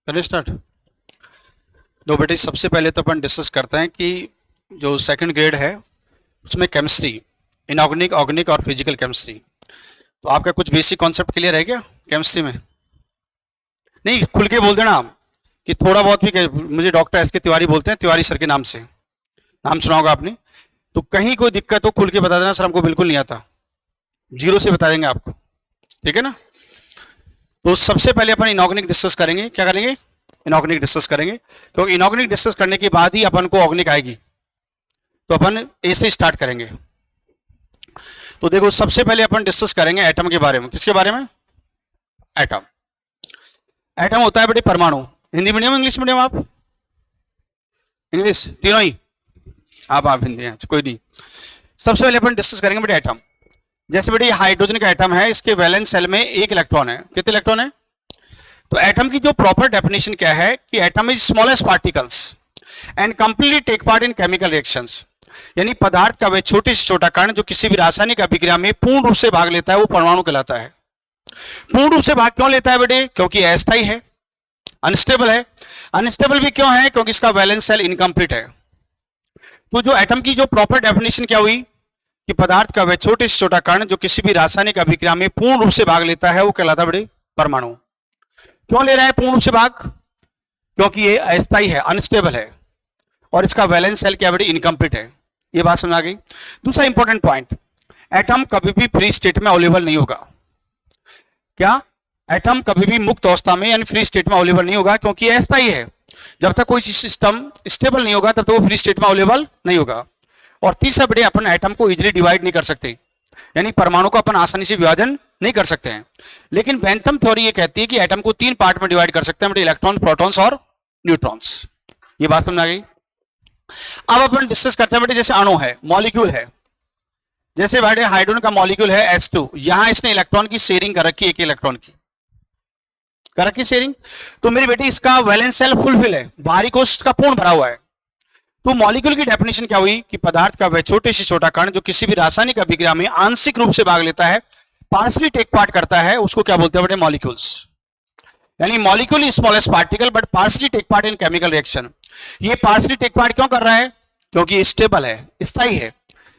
करें स्टार्ट। दो बेटे, सबसे पहले तो अपन डिस्कस करते हैं कि जो सेकंड ग्रेड है उसमें केमिस्ट्री, इनऑर्गेनिक, ऑर्गेनिक और फिजिकल केमिस्ट्री। तो आपका कुछ बेसिक कॉन्सेप्ट क्लियर है क्या केमिस्ट्री में? नहीं, खुल के बोल देना आप कि थोड़ा बहुत भी। मुझे डॉक्टर एस के तिवारी बोलते हैं, तिवारी सर के नाम से। नाम सुना होगा आपने। तो कहीं कोई दिक्कत हो खुल के बता देना, सर हमको बिल्कुल नहीं आता, जीरो से बता देंगे आपको, ठीक है ना। तो सबसे पहले अपन इनऑर्गेनिक डिस्कस करेंगे। क्या करेंगे? इनऑर्गेनिक डिस्कस करेंगे, क्योंकि इनऑर्गेनिक डिस्कस करने के बाद ही अपन को ऑर्गेनिक आएगी। तो अपन ए से स्टार्ट करेंगे। तो देखो, सबसे पहले अपन डिस्कस करेंगे एटम के बारे में। किसके बारे में? एटम। एटम होता है बेटे परमाणु। Hindi medium, English medium? आप इंग्लिश तीनों ही? आप हिंदी हैं, कोई नहीं। सबसे पहले अपन डिस्कस करेंगे बेटे एटम। जैसे बेटे हाइड्रोजन का एटम है, इसके वैलेंस सेल में एक इलेक्ट्रॉन है। कितने इलेक्ट्रॉन है? तो एटम की जो प्रॉपर डेफिनेशन क्या है कि atom is smallest particles and completely take part in chemical reactions. यानी पदार्थ का वह छोटे से छोटा कण जो किसी भी रासायनिक अभिक्रिया में पूर्ण रूप से भाग लेता है, वो परमाणु कहलाता है। पूर्ण रूप से भाग क्यों लेता है बेटे? क्योंकि अस्थायी है, अनस्टेबल है। अनस्टेबल भी क्यों है? क्योंकि इसका वैलेंस सेल इनकम्प्लीट है। तो जो एटम की जो प्रॉपर डेफिनेशन क्या हुई कि पदार्थ का वह छोटे से छोटा कण जो किसी भी रासायनिक अभिक्रिया में पूर्ण रूप से भाग लेता है, वो कहलाता है बेटे परमाणु। क्यों ले रहा है पूर्ण रूप से भाग? क्योंकि ये अस्थायी है, अनस्टेबल है, और इसका वैलेंस सेल क्या बेटे? इनकम्प्लीट है। ये बात समझ आ गई। दूसरा इंपॉर्टेंट पॉइंट, एटम कभी भी फ्री स्टेट में अवेलेबल नहीं होगा। क्या? एटम कभी भी मुक्त अवस्था में यानी फ्री स्टेट में अवेलेबल नहीं होगा, क्योंकि ये अस्थायी है। जब तक कोई सिस्टम स्टेबल नहीं होगा तब तक वो फ्री स्टेट में अवेलेबल नहीं होगा। और तीसरा बेटे, अपन एटम को इजीली डिवाइड नहीं कर सकते, यानी परमाणु को अपन आसानी से विभाजन नहीं कर सकते हैं। लेकिन बेंथम थ्योरी ये कहती है कि एटम को 3 पार्ट में डिवाइड कर सकते हैं बेटे, इलेक्ट्रॉन, प्रोटॉन्स और न्यूट्रॉन्स। ये बात समझ आ गई। अब अपन डिस्कस करते हैं बेटे, जैसे अणु है, मॉलिक्यूल है। जैसे बेटे हाइड्रोजन का मॉलिक्यूल है H2, यहां इसने इलेक्ट्रॉन की शेयरिंग कर रखी है, एक इलेक्ट्रॉन की कर रखी शेयरिंग। तो मेरी बेटी इसका वैलेंस सेल फुलफिल है, बाहरी कोश इसका पूर्ण भरा हुआ है। तो मॉलिक्यूल की डेफिनेशन क्या हुई कि पदार्थ का वह छोटे से छोटा कण जो किसी भी रासायनिक अभिक्रिया में आंशिक रूप से भाग लेता है, पार्शली टेक पार्ट करता है, उसको क्या बोलते हैं बेटे? मॉलिक्यूल्स। यानी molecule is smallest particle but partially take part in chemical reaction. ये पार्शली टेक पार्ट क्यों कर रहा है? क्योंकि स्टेबल है, स्थायी है।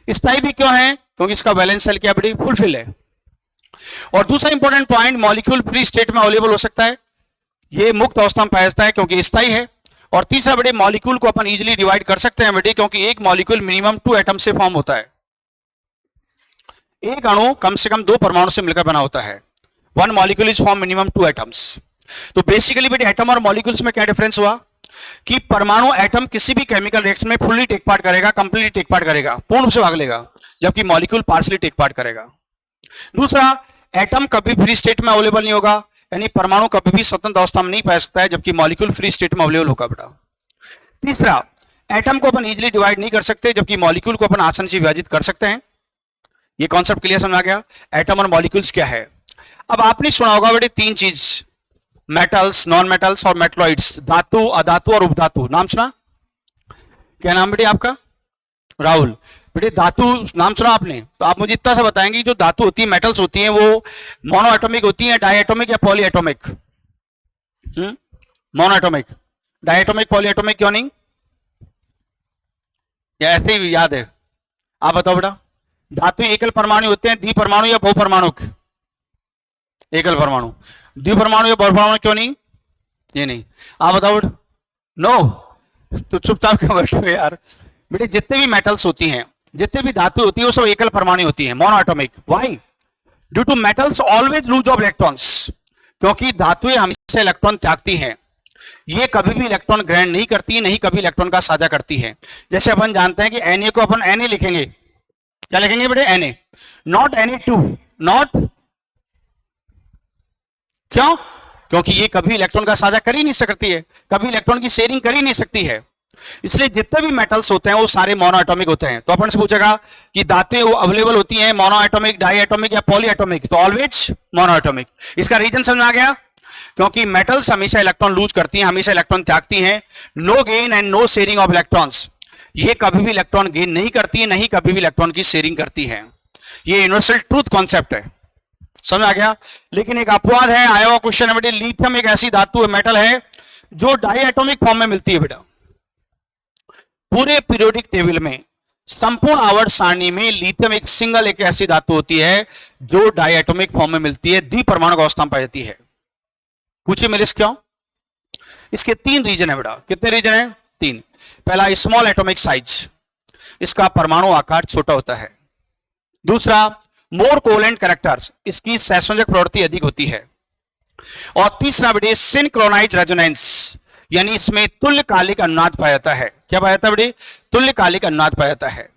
स्थायी भी क्यों है? क्योंकि इसका वैलेंस सेल क्या बेटे? फुलफिल है। और दूसरा important point, molecule free state में अवेलेबल हो सकता है, ये मुक्त अवस्था में पाया जाता है क्योंकि स्थायी है। और तीसरा बेटे, मॉलिक्यूल को अपन इजीली डिवाइड कर सकते हैं बेटे, क्योंकि एक मॉलिक्यूल मिनिमम 2 एटम से फॉर्म होता है। एक अणु कम से कम 2 परमाणु से मिलकर बना होता है। 1 molecule is form minimum 2 atoms. तो बेसिकली बेटे एटम और मॉलिक्यूल्स में क्या डिफरेंस हुआ कि परमाणु, एटम किसी भी केमिकल रिएक्शन में फुल्ली टेक पार्ट करेगा, कंप्लीटली टेक पार्ट करेगा, पूर्ण रूप से भाग लेगा, जबकि मॉलिक्यूल पार्शली टेक पार्ट करेगा। दूसरा, एटम कभी फ्री स्टेट में अवेलेबल नहीं होगा, यानी परमाणु कभी भी स्वतंत्र अवस्था में नहीं पाया सकता है, जबकि मॉलिक्यूल फ्री स्टेट में अवेलेबल होगा बेटा। तीसरा, एटम को अपन इजीली डिवाइड नहीं कर सकते, जबकि मॉलिक्यूल को अपन आसानी से विभाजित कर सकते हैं। ये कॉन्सेप्ट क्लियर समझ आ गया? एटम और मॉलिक्यूल्स क्या है। अब आपने सुना होगा बेटे 3 चीज, मेटल्स, नॉन मेटल्स और मेटलॉइड्स, धातु, अधातु और उपधातु। नाम सुना? क्या नाम बेटे आपका? राहुल। बेटे धातु नाम सुना आपने? तो आप मुझे इतना सा बताएंगे, जो धातु होती है, मेटल्स होती हैं, वो मोनो एटॉमिक होती हैं, डाई एटॉमिक या polyatomic? Monoatomic. Diatomic, polyatomic क्यों नहीं? या ऐसे ही याद है? आप बताओ बेटा। धातु एकल परमाणु होते हैं, द्विपरमाणु या बहुपरमाणु? एकल परमाणु। द्विपरमाणु या बहुपरमाणु क्यों नहीं? ये नहीं। आप बताओ बेटा। नो। तो चुपचाप क्यों बैठे हो यार? बेटे जितने भी मेटल्स होती हैं, जितने भी धातु होती है, वो सब एकल परमाणु होती है, monoatomic. Why? Due to metals always lose of electrons. क्योंकि धातुएं हमेशा इलेक्ट्रॉन त्यागती हैं, ये कभी भी इलेक्ट्रॉन ग्रहण नहीं करती, नहीं कभी इलेक्ट्रॉन का साझा करती है। जैसे अपन जानते हैं कि Na को अपन Na लिखेंगे, क्या लिखेंगे बेटे? Na, not Na2, not. क्यों? क्योंकि ये कभी इलेक्ट्रॉन का साझा कर ही नहीं सकती है, कभी इलेक्ट्रॉन की शेयरिंग कर ही नहीं सकती है। इसलिए जितने भी मेटल्स होते हैं वो सारे मोनो एटॉमिक होते हैं। तो अपन से पूछेगा कि धातुएं वो अवेलेबल होती हैं मोनो एटॉमिक, डाई एटॉमिक या पॉली एटॉमिक? तो ऑलवेज मोनो एटॉमिक। इसका रीजन समझ आ गया? क्योंकि मेटल्स हमेशा इलेक्ट्रॉन लूज करती हैं, हमेशा इलेक्ट्रॉन त्यागती हैं। No gain and no sharing of electrons. ये कभी भी इलेक्ट्रॉन गेन नहीं करती है, नहीं कभी भी इलेक्ट्रॉन की शेयरिंग करती है। ये यूनिवर्सल ट्रूथ कॉन्सेप्ट है, समझ आ गया? लेकिन एक अपवाद है, आया हुआ क्वेश्चन है बेटे, लिथियम एक ऐसी धातु है, मेटल है जो डायटोमिक फॉर्म में मिलती है बेटा। पूरे पीरियोडिक टेबल में संपूर्ण आवर्त सारणी में लिथियम एक सिंगल एक ऐसी धातु होती है जो डायटोमिक फॉर्म में मिलती है, द्विपरमाणु अवस्था में पाई जाती है। पूछिए मेरे क्यों? इसके 3 रीजन है बेटा। कितने रीजन है? 3। पहला स्मॉल एटॉमिक साइज, इसका परमाणु आकार छोटा होता है। दूसरा मोर कोवेलेंट कैरेक्टर्स, इसकी सहसंयोजक प्रवृत्ति अधिक होती है। और तीसरा बेटे सिंक्रोनाइज रेजोनेंस, यानी इसमें तुल्यकालिक अनुनाद पाया जाता है। क्या पाया जाता है बेटे? तुल्यकालिक अनुनाद पाया जाता है।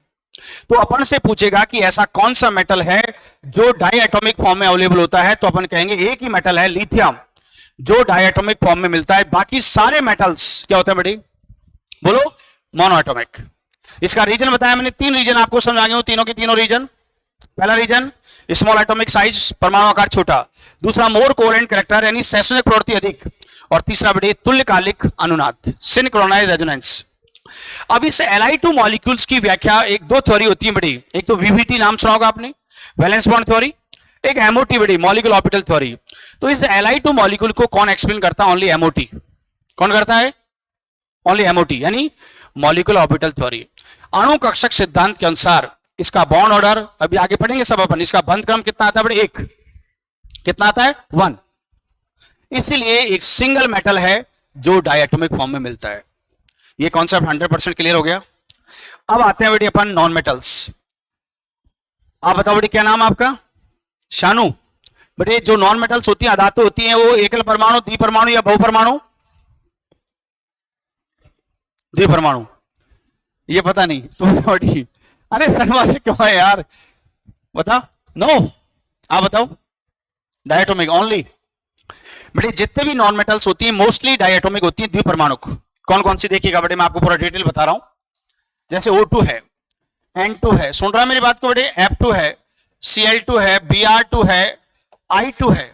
तो अपन से पूछेगा कि ऐसा कौन सा मेटल है जो डायटोमिक फॉर्म में अवेलेबल होता है, तो अपन कहेंगे एक ही मेटल है लिथियम जो डायटोमिक फॉर्म में मिलता है। बाकी सारे मेटल्स क्या होते हैं बेटे? बोलो, मोनोएटॉमिक। इसका रीजन बताया मैंने, 3 रीजन आपको समझ आ गए हो, तीनों के तीनों रीजन। पहला रीजन स्मॉल एटॉमिक साइज, परमाणु आकार छोटा। दूसरा मोर कोवेलेंट कैरेक्टर यानी सहसंयोजक प्रवृत्ति अधिक। और तीसरा बेटे तुल्यकालिक अनुनाद, सिंक्रोनाइज रेजोनेंस। अब इस Li2 मॉलिक्यूल्स की व्याख्या एक 2 थ्योरी होती है बड़ी। एक तो VBT नाम सुना होगा आपने, वैलेंस बॉन्ड थ्योरी। एक MOT बड़ी, मॉलिक्यूलर ऑर्बिटल थ्योरी। तो इस Li2 मॉलिक्यूल को कौन एक्सप्लेन करता है? Only MOT। कौन करता है? ओनली MOT, यानी मॉलिक्यूलर ऑर्बिटल थ्योरी। अणु कक्षक सिद्धांत के अनुसार इसका बॉन्ड ऑर्डर अभी आगे पढ़ेंगे सब अपन। इसका बंध क्रम कितना आता है बेटे? 1। कितना आता है? 1। इसलिए एक सिंगल मेटल है जो डायटोमिक फॉर्म में मिलता है। ये कॉन्सेप्ट 100% क्लियर हो गया। अब आते हैं बेटे अपन नॉन मेटल्स। आप बताओ बेटे, क्या नाम आपका? शानू। बेटे जो नॉन मेटल्स होती हैं, अधातु होती हैं, वो एकल परमाणु, द्विपरमाणु या बहुपरमाणु? द्विपरमाणु। ये पता नहीं तो अरे शर्मा क्यों है यार, बता। नो, आप बताओ। Diatomic only. बेटे जितने भी नॉन मेटल्स होती हैं मोस्टली डायटोमिक होती हैं, द्विपरमाणु। कौन कौन सी देखिएगा बेटे, मैं आपको पूरा डिटेल बता रहा हूं। जैसे O2 है, N2 है, सुन रहा है मेरी बात को बेटे? F2 है, Cl2 है, Br2 है, I2 है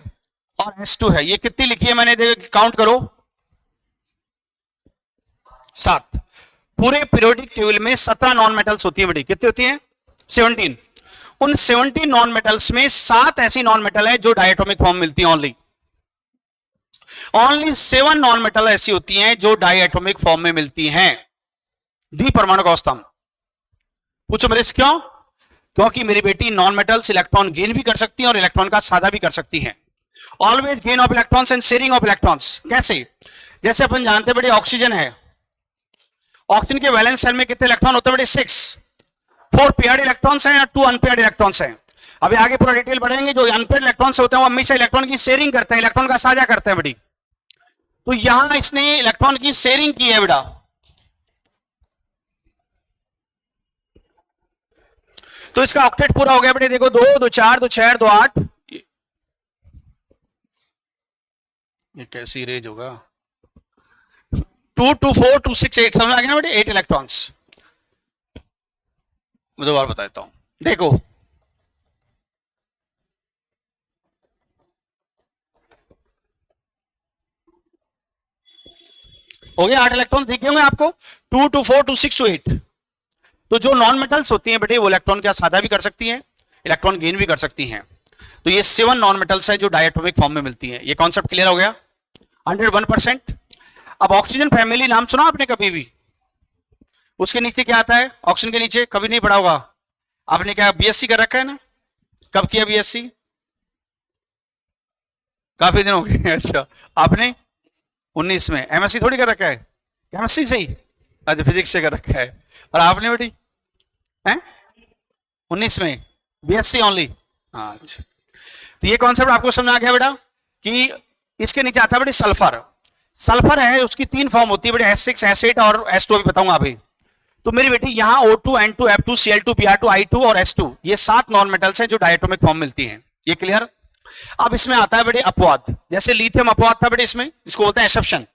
और S2 है। ये कितनी लिखी है मैंने? काउंट करो, 7। पूरे पीरियोडिक टेबल में 17 नॉन मेटल्स होती है बेटी। कितनी होती हैं? 17। उन 17 नॉन मेटल्स में 7 ऐसी नॉन मेटल है जो डायटोमिक फॉर्म मिलती है। ओनली 7 नॉन मेटल ऐसी होती हैं जो डायटोमिक फॉर्म में मिलती हैं, द्विपरमाणु अवस्था में। पूछो मेरे से क्यों? क्योंकि मेरी बेटी नॉन मेटल्स इलेक्ट्रॉन गेन भी कर सकती हैं और इलेक्ट्रॉन का साझा भी कर सकती हैं। Always gain of electrons and sharing of electrons. कैसे? जैसे अपन जानते हैं बेटे ऑक्सीजन है, ऑक्सीजन के वैलेंस शेल में कितने इलेक्ट्रॉन होते हैं बेटे? 6। 4 पेयर्ड इलेक्ट्रॉन्स हैं और 2 अनपेयर्ड इलेक्ट्रॉन्स हैं। अभी आगे पूरा डिटेल बढ़ेंगे। जो अनपेयर्ड इलेक्ट्रॉन्स होते हैं वो हमेशा इलेक्ट्रॉन की शेयरिंग करते हैं, इलेक्ट्रॉन का साझा करते हैं बेटी। तो यहां इसने इलेक्ट्रॉन की शेयरिंग की है बेटा। तो इसका ऑक्टेट पूरा हो गया बेटे। देखो 2 2 4 2 6 2 8। ये कैसी रेंज होगा? 2 2 4 2 6 8। समझ आ गया ना बेटे? 8 इलेक्ट्रॉन्स। मैं दोबारा बता देता हूं, देखो हो गया। 8 इलेक्ट्रॉन्स दिख गए होंगे आपको। 2 2 4 2 6 2 8। तो जो नॉन मेटल्स होती हैं बेटे वो इलेक्ट्रॉन का साझा भी कर सकती हैं, इलेक्ट्रॉन गेन भी कर सकती हैं। तो ये 7 नॉन मेटल्स है जो डायटोमिक फॉर्म में मिलती हैं। ये कॉन्सेप्ट क्लियर हो गया 101%। अब ऑक्सीजन फैमिली नाम सुना आपने कभी भी? उसके नीचे क्या आता है? ऑक्सीजन के नीचे कभी नहीं पढ़ा होगा आपने। क्या BSc कर रखा है ना? कब किया BSc? काफी दिन हो गए। अच्छा, आपने 19 में। MSc थोड़ी कर रखा है? केमिस्ट्री से ही? अच्छा, फिजिक्स से कर रखा है। और आपने बेटी हैं 19 में BSc ओनली। अच्छा, तो ये कॉन्सेप्ट आपको समझ आ गया बेटा कि इसके नीचे आता है बेटे सल्फर। सल्फर है, उसकी 3 फॉर्म होती है बेटे, S6 S8 और S2 अभी बताऊंगा अभी। तो मेरी बेटी यहां O2 N2 F2 Cl2 Br2 I2 और S2, ये 7 नॉन मेटल्स हैं जो डायटोमिक फॉर्म मिलती हैं। ये क्लियर? अब इसमें आता है बेटे अपवाद। जैसे लिथियम अपवाद था बेटे, इसमें इसको बोलते हैं एक्सेप्शन।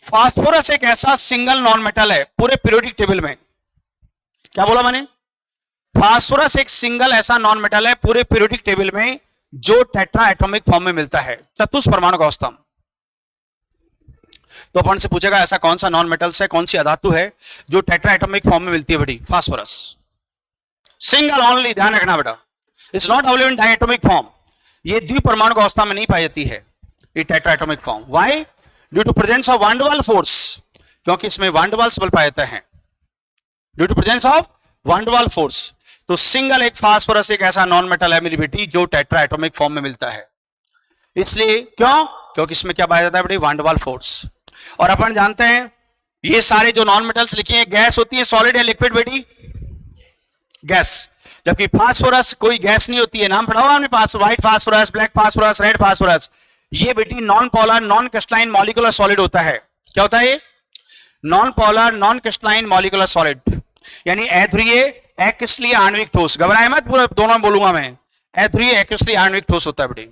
फास्फोरस एक ऐसा सिंगल नॉन मेटल है पूरे पीरियोडिक टेबल में। क्या बोला मैंने? फास्फोरस एक सिंगल ऐसा नॉन मेटल है पूरे पीरियोडिक टेबल में जो टेट्रा एटॉमिक फॉर्म में मिलता है, चतुष्परमाणु अवस्था में। तो अपन से पूछेगा ऐसा कौन सा नॉन मेटल्स है, कौन सी अधातु है जो टेट्रा एटॉमिक फॉर्म में मिलती है बेटी? फास्फोरस सिंगल ओनली, ध्यान रखना बेटा। It's not available in diatomic form. ये द्विपरमाणु अवस्था में नहीं पाई जाती है ये tetraatomic form. Why? Due to presence of van der Waals force, क्योंकि इसमें वान डर वाल्स बल पाए जाते हैं due to presence of van der Waals force. So single एक फास्फोरस एक ऐसा नॉन मेटल है मेरी बेटी जो टेट्रा एटॉमिक फॉर्म में मिलता है। इसलिए क्यों? क्योंकि इसमें क्या पाया जाता है बेटी? वान डर वाल्स फोर्स। और अपन जानते हैं ये सारे जो नॉन मेटल्स लिखे हैं गैस होती है, सॉलिड या लिक्विड बेटी? गैस। जबकि फास्फोरस कोई गैस नहीं होती है। नाम पढ़ा होगा आपने पास, white phosphorus, black phosphorus, red phosphorus. ये बेटी non polar non crystalline molecular solid होता है। क्या होता है ये? Non polar non crystalline molecular solid, यानी अध्रुवीय अक्रिस्टलीय आणविक ठोस। घबराए मत, पूरा दोनों बोलूंगा मैं। अध्रुवीय अक्रिस्टलीय आणविक ठोस होता है बेटी।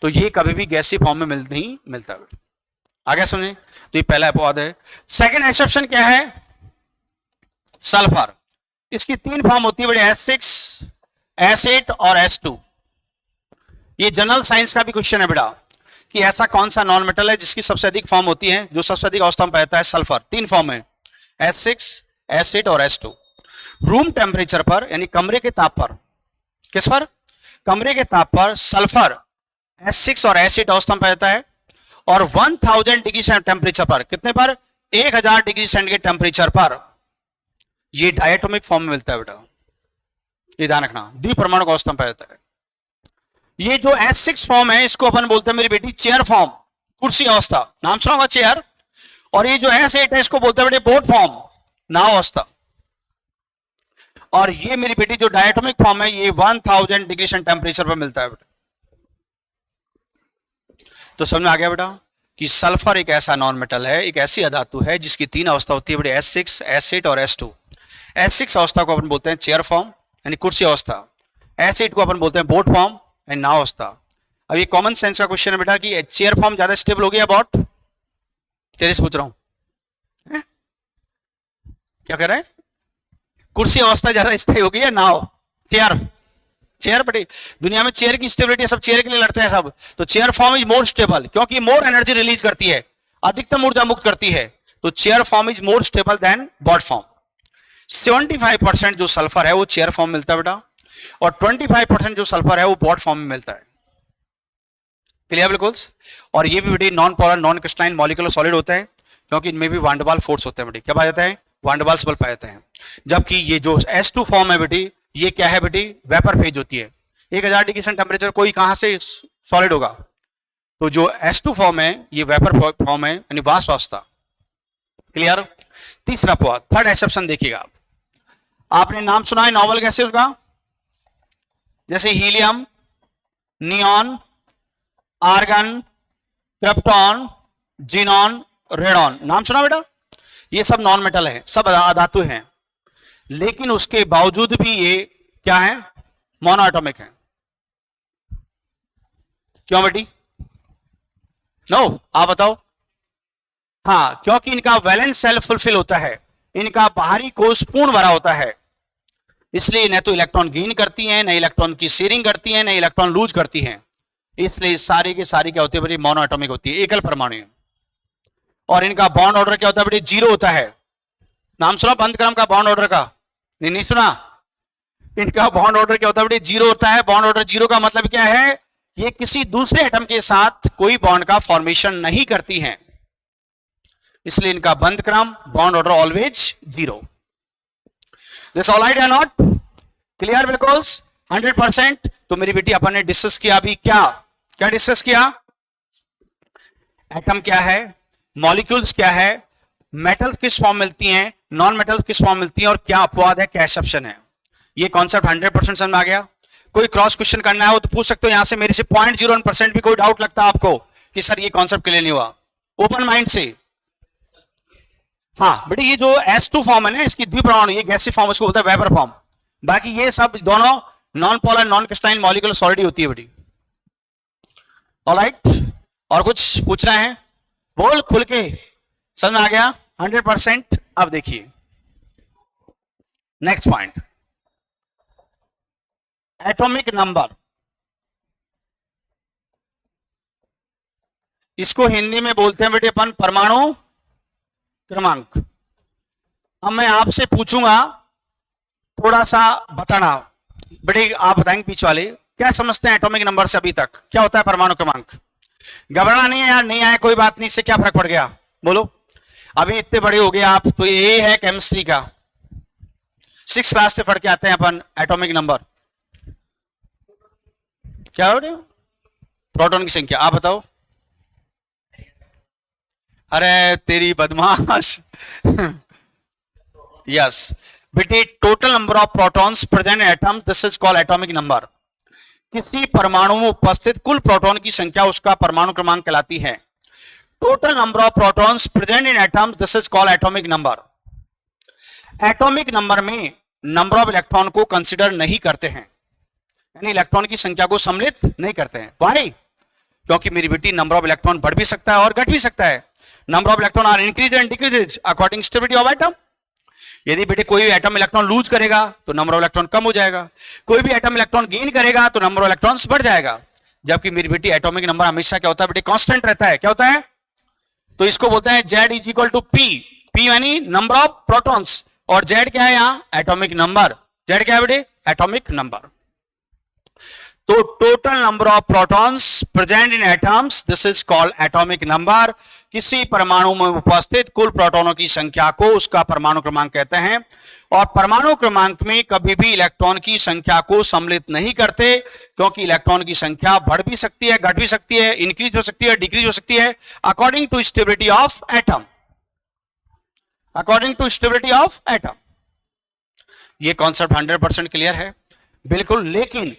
तो ये कभी भी गैसी फॉर्म में नहीं मिलता बेटी। आगे समझे? तो ये पहला अपवाद है। सेकंड एक्सेप्शन क्या है? सल्फर। इसकी 3 फॉर्म होती है बेटे, S6, S8 और S2। ये जनरल साइंस का भी क्वेश्चन है बेटा कि ऐसा कौन सा नॉन मेटल है जिसकी सबसे अधिक फॉर्म होती है, जो सबसे अधिक अवस्था में पाता है? सल्फर। 3 फॉर्म है, S6, S8 और S2। रूम टेम्परेचर पर, यानी कमरे के ताप पर, किस पर? कमरे के ताप पर सल्फर S6 और S8 अवस्था में पाता है। और 1000 डिग्री टेम्परेचर पर, कितने पर? 1000 डिग्री सेंटीग्रेड टेम्परेचर पर ये डायटोमिक फॉर्म में मिलता है बेटा। ये ध्यान रखना, द्विपरमाणु अवस्था में पाया जाता है। ये जो S6 फॉर्म है इसको अपन बोलते हैं मेरी बेटी चेयर फॉर्म, कुर्सी अवस्था। नाम सुना होगा चेयर। और ये जो S8 है इसको बोलते हैं बेटे बोट फॉर्म, नाव अवस्था। और ये मेरी बेटी जो डायटोमिक फॉर्म है ये 1000 डिग्री टेम्परेचर पर मिलता है बेटा। तो समझ में आ गया बेटा कि सल्फर एक ऐसा नॉन मेटल है, एक ऐसी अधातु है जिसकी 3 अवस्था होती है बेटे, S6, S8 और S2। S6 अवस्था को अपन बोलते हैं चेयर फॉर्म यानी कुर्सी अवस्था। S8 को अपन बोलते हैं बोट फॉर्म यानी नाव अवस्था। अब ये कॉमन सेंस का क्वेश्चन है बेटा कि चेयर फॉर्म ज्यादा स्टेबल हो गया बोट? तेरे से पूछ रहा हूं, क्या कह रहे हैं? कुर्सी अवस्था ज्यादा स्थायी हो गई है, नाव? चेयर। चेयर बेटे, दुनिया में चेयर की स्टेबिलिटी, सब चेयर के लिए लड़ते हैं सब। तो chair form is more stable क्योंकि मोर एनर्जी रिलीज करती है, अधिकतम ऊर्जा मुक्त करती है। तो chair form is more stable than boat form. 75% जो सल्फर है वो चेयर फॉर्म में मिलता है बेटा, और 25% जो सल्फर है वो बॉट फॉर्म में मिलता है। क्लियर बिल्कुल? और ये भी बेटे non polar non crystalline molecular solid होता है क्योंकि इनमें भी वान डर वाल्स फोर्स होते हैं बेटे। क्या पाया जाता है? वान डर वाल्स बल पाए जाते हैं। जबकि ये जो S2 फॉर्म है बेटी, ये क्या है बेटी? वेपर फेज होती है। 1000 डिग्री टेम्परेचर कोई कहां से सॉलिड होगा? तो जो S2 फॉर्म है ये वेपर फॉर्म है यानी वाष्प अवस्था। क्लियर? तीसरा अपवाद, थर्ड एक्सेप्शन देखिएगा। आपने नाम सुना है नॉवल गैसेस का, जैसे helium, neon, argon, krypton, xenon, radon. नाम सुना बेटा? ये सब नॉन मेटल है, सब अधातु हैं, लेकिन उसके बावजूद भी ये क्या है? मोनोएटॉमिक है। क्यों बेटी? नो, आप बताओ। हाँ, क्योंकि इनका वैलेंस सेल फुलफिल होता है, इनका बाहरी कोश पूर्ण भरा होता है, इसलिए न तो इलेक्ट्रॉन गेन करती हैं, न इलेक्ट्रॉन की शेयरिंग करती हैं, न इलेक्ट्रॉन लूज करती हैं। इसलिए सारी की सारी क्या होती है बेटी? मोनोएटॉमिक होती है, एकल परमाणु। और इनका बॉन्ड ऑर्डर क्या होता है बेटी? 0 होता है। नाम सुना बंद क्रम का बॉन्ड ऑर्डर का? नहीं सुना? इनका बॉन्ड ऑर्डर क्या होता है बेटी? 0 होता है। बॉन्ड ऑर्डर 0 का मतलब क्या है? ये किसी दूसरे एटम के साथ कोई बॉन्ड का फॉर्मेशन नहीं करती हैं, इसलिए इनका बंद क्रम bond order always 0। This all right या नॉट? क्लियर बिल्कुल? 100%। तो मेरी बेटी अपन ने डिस्कस किया अभी, क्या डिस्कस किया? एटम क्या है, मॉलिक्यूल्स क्या है, मेटल किस फॉर्म मिलती हैं, नॉन मेटल किस फॉर्म मिलती हैं, और क्या अपवाद है, क्या एक्सेप्शन है। ये कॉन्सेप्ट 100% समझ में आ गया? कोई क्रॉस क्वेश्चन करना है तो पूछ सकते हो यहां से मेरे से। 0.01% भी कोई डाउट लगता है आपको कि सर ये कॉन्सेप्ट क्लियर नहीं हुआ, ओपन माइंड से। हाँ बेटे, ये जो S2 फॉर्म है ना, इसकी द्विपरमाणु, ये गैसीय फॉर्म, इसको बोलता है वेपर फॉर्म। बाकी ये सब दोनों non polar non crystalline molecular solid होती है बेटी। ऑलराइट, और कुछ पूछना है? बोल खुल के, समझ में आ गया? 100%। अब देखिए नेक्स्ट पॉइंट, एटॉमिक नंबर। इसको हिंदी में बोलते हैं बेटे अपन परमाणु क्रमांक। अब मैं आपसे पूछूंगा, थोड़ा सा बताना बेटे, आप बताएंगे बीच वाले क्या समझते हैं एटॉमिक नंबर से अभी तक, क्या होता है परमाणु क्रमांक? घबराना नहीं है यार, नहीं आया कोई बात नहीं, इससे क्या फर्क पड़ गया, बोलो। अभी इतने बड़े हो गए आप, तो ये है केमिस्ट्री का, 6 क्लास से पढ़ के आते हैं अपन एटॉमिक नंबर। क्या हो रहे हो? प्रोटॉन की संख्या, आप बताओ। अरे तेरी बदमाश। यस बेटे, total number of protons present in atom, this is called atomic number. किसी परमाणु में उपस्थित कुल प्रोटॉन की संख्या उसका परमाणु क्रमांक कहलाती है। Total number of protons present in atom, this is called atomic number. Atomic number में नंबर ऑफ इलेक्ट्रॉन को कंसिडर नहीं करते हैं, यानी इलेक्ट्रॉन की संख्या को सम्मिलित नहीं करते हैं। वाई? क्योंकि मेरी बेटी नंबर ऑफ इलेक्ट्रॉन बढ़ भी सकता है और घट भी सकता है। Number of electron are increase and decreases according stability of atom. यदि बेटे कोई भी एटम इलेक्ट्रॉन लूज करेगा तो नंबर ऑफ इलेक्ट्रॉन कम हो जाएगा, कोई भी एटम इलेक्ट्रॉन गेन करेगा तो नंबर ऑफ इलेक्ट्रॉन्स बढ़ जाएगा। जबकि मेरी बेटी एटॉमिक नंबर हमेशा क्या होता है बेटे, कांस्टेंट रहता है। क्या होता है? तो इसको बोलते हैं Z is equal to P। P यानी नंबर ऑफ प्रोटॉन्स, और Z क्या है यहां? Atomic number. Z क्या है बेटे? Atomic number. तो total number of protons present in atoms, this is called atomic number. किसी परमाणु में उपस्थित कुल प्रोटॉनों की संख्या को उसका परमाणु क्रमांक कहते हैं। और परमाणु क्रमांक में कभी भी इलेक्ट्रॉन की संख्या को सम्मिलित नहीं करते, क्योंकि इलेक्ट्रॉन की संख्या बढ़ भी सकती है, घट भी सकती है, इंक्रीज हो सकती है, डिक्रीज हो सकती है, according to stability of atom. According to stability of atom. ये कॉन्सेप्ट 100% क्लियर है, बिल्कुल। लेकिन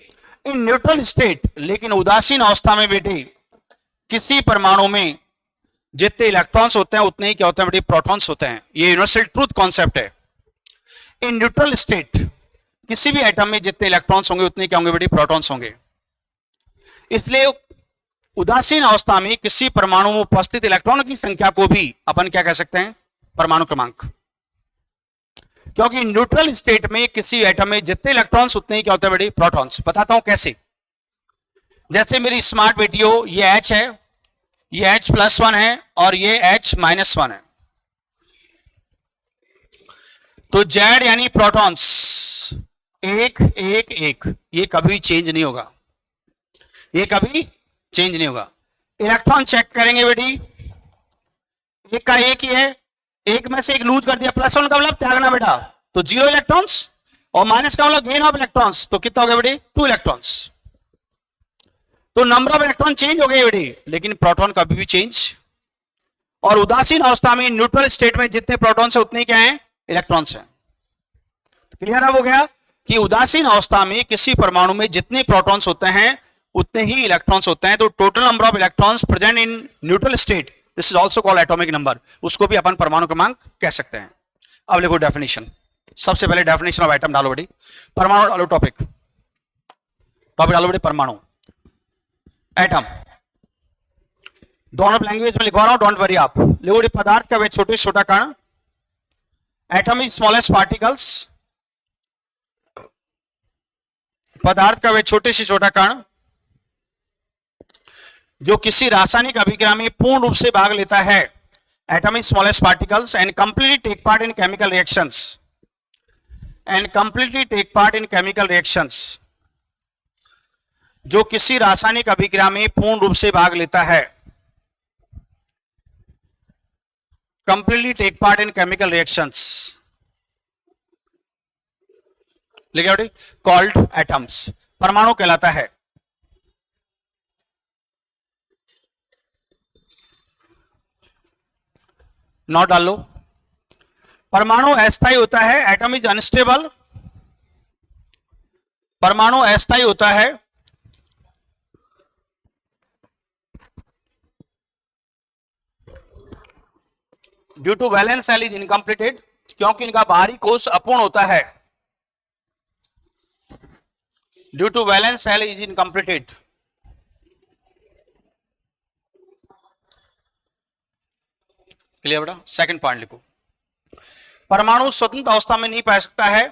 इन न्यूट्रल स्टेट, लेकिन उदासीन अवस्था में बेटे किसी परमाणु में जितने इलेक्ट्रॉन्स होते हैं उतने ही क्या होते हैं बेटे? प्रोटॉन्स होते हैं। ये यूनिवर्सल ट्रूथ कॉन्सेप्ट है। इन न्यूट्रल स्टेट किसी भी एटम में जितने इलेक्ट्रॉन्स होंगे उतने क्या होंगे बेटे? प्रोटॉन्स होंगे। इसलिए उदासीन अवस्था में किसी परमाणु में उपस्थित इलेक्ट्रॉनों की संख्या को भी अपन क्या कह सकते हैं? परमाणु क्रमांक। क्योंकि न्यूट्रल स्टेट में किसी एटम में जितने इलेक्ट्रॉन्स उतने ही क्या होते हैं बेटे? प्रोटॉन्स। बताता हूं कैसे। जैसे मेरी स्मार्ट बेटी हो, ये H है, ये H+1 है और ये H-1 है। तो Z यानी प्रोटॉन्स 1 1 1, ये कभी चेंज नहीं होगा, ये कभी चेंज नहीं होगा। इलेक्ट्रॉन चेक करेंगे बेटी, एक का एक ही है, एक में से एक लूज कर दिया, +1 का मतलब त्यागना बेटा, तो 0 इलेक्ट्रॉन्स, और माइनस का मतलब गेन ऑफ इलेक्ट्रॉन्स, तो कितना हो गया बेटे? 2 इलेक्ट्रॉन्स। तो नंबर ऑफ इलेक्ट्रॉन चेंज हो गए बेटे, लेकिन प्रोटॉन कभी भी चेंज। और उदासीन अवस्था में न्यूट्रल स्टेट में जितने प्रोटॉन्स है उतने क्या है? इलेक्ट्रॉन्स हैं। क्लियर हो गया कि उदासीन अवस्था में किसी परमाणु में जितने प्रोटॉन्स होते हैं उतने ही इलेक्ट्रॉन्स होते हैं। तो total number of electrons present in neutral state, this is also called atomic number. उसको भी अपन परमाणु क्रमांक कह सकते हैं। अब देखो डेफिनेशन। सबसे पहले डेफिनेशन ऑफ एटम डालो बेटी, परमाणु डालो, टॉपिक डालो बेटी, परमाणु, एटम। दोनों लैंग्वेज में लिखवा रहा हूं, डोंट वरी आप। लिखो बेटी, पदार्थ का वह छोटे से छोटा कण, एटम इज स्मॉलेस्ट पार्टिकल्स, पदार्थ का वह छोटे से छोटा कण जो किसी रासायनिक अभिक्रिया में पूर्ण रूप से भाग लेता है, atom is smallest particles and completely take part in chemical reactions, and completely take part in chemical reactions, जो किसी रासायनिक अभिक्रिया में पूर्ण रूप से भाग लेता है, completely take part in chemical reactions, लिखा बेटी, कॉल्ड एटम्स, परमाणु कहलाता है। नोट डाल लो, परमाणु अस्थायी होता है, एटम इज अनस्टेबल, परमाणु अस्थायी होता है, due to valence shell is incompleted, क्योंकि इनका बाहरी कोश अपूर्ण होता है, due to valence shell is incompleted. Clear बेटा? सेकंड पॉइंट लिखो, परमाणु स्वतंत्र अवस्था में नहीं पाया सकता है,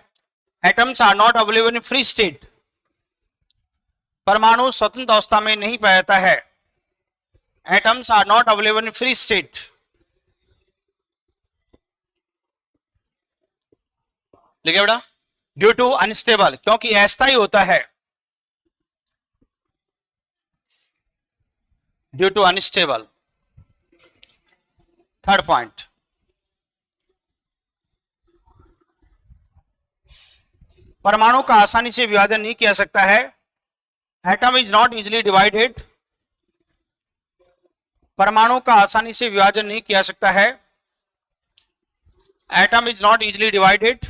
atoms are not available in free state, परमाणु स्वतंत्र अवस्था में नहीं पाया जाता है, atoms are not available in free state. लिखे बेटा, ड्यू टू अनस्टेबल, क्योंकि अस्थायी होता है, due to unstable. Third point, परमाणु का आसानी से विभाजन नहीं किया सकता है। Atom is not easily divided, परमाणु का आसानी से विभाजन नहीं किया सकता है। Atom is not easily divided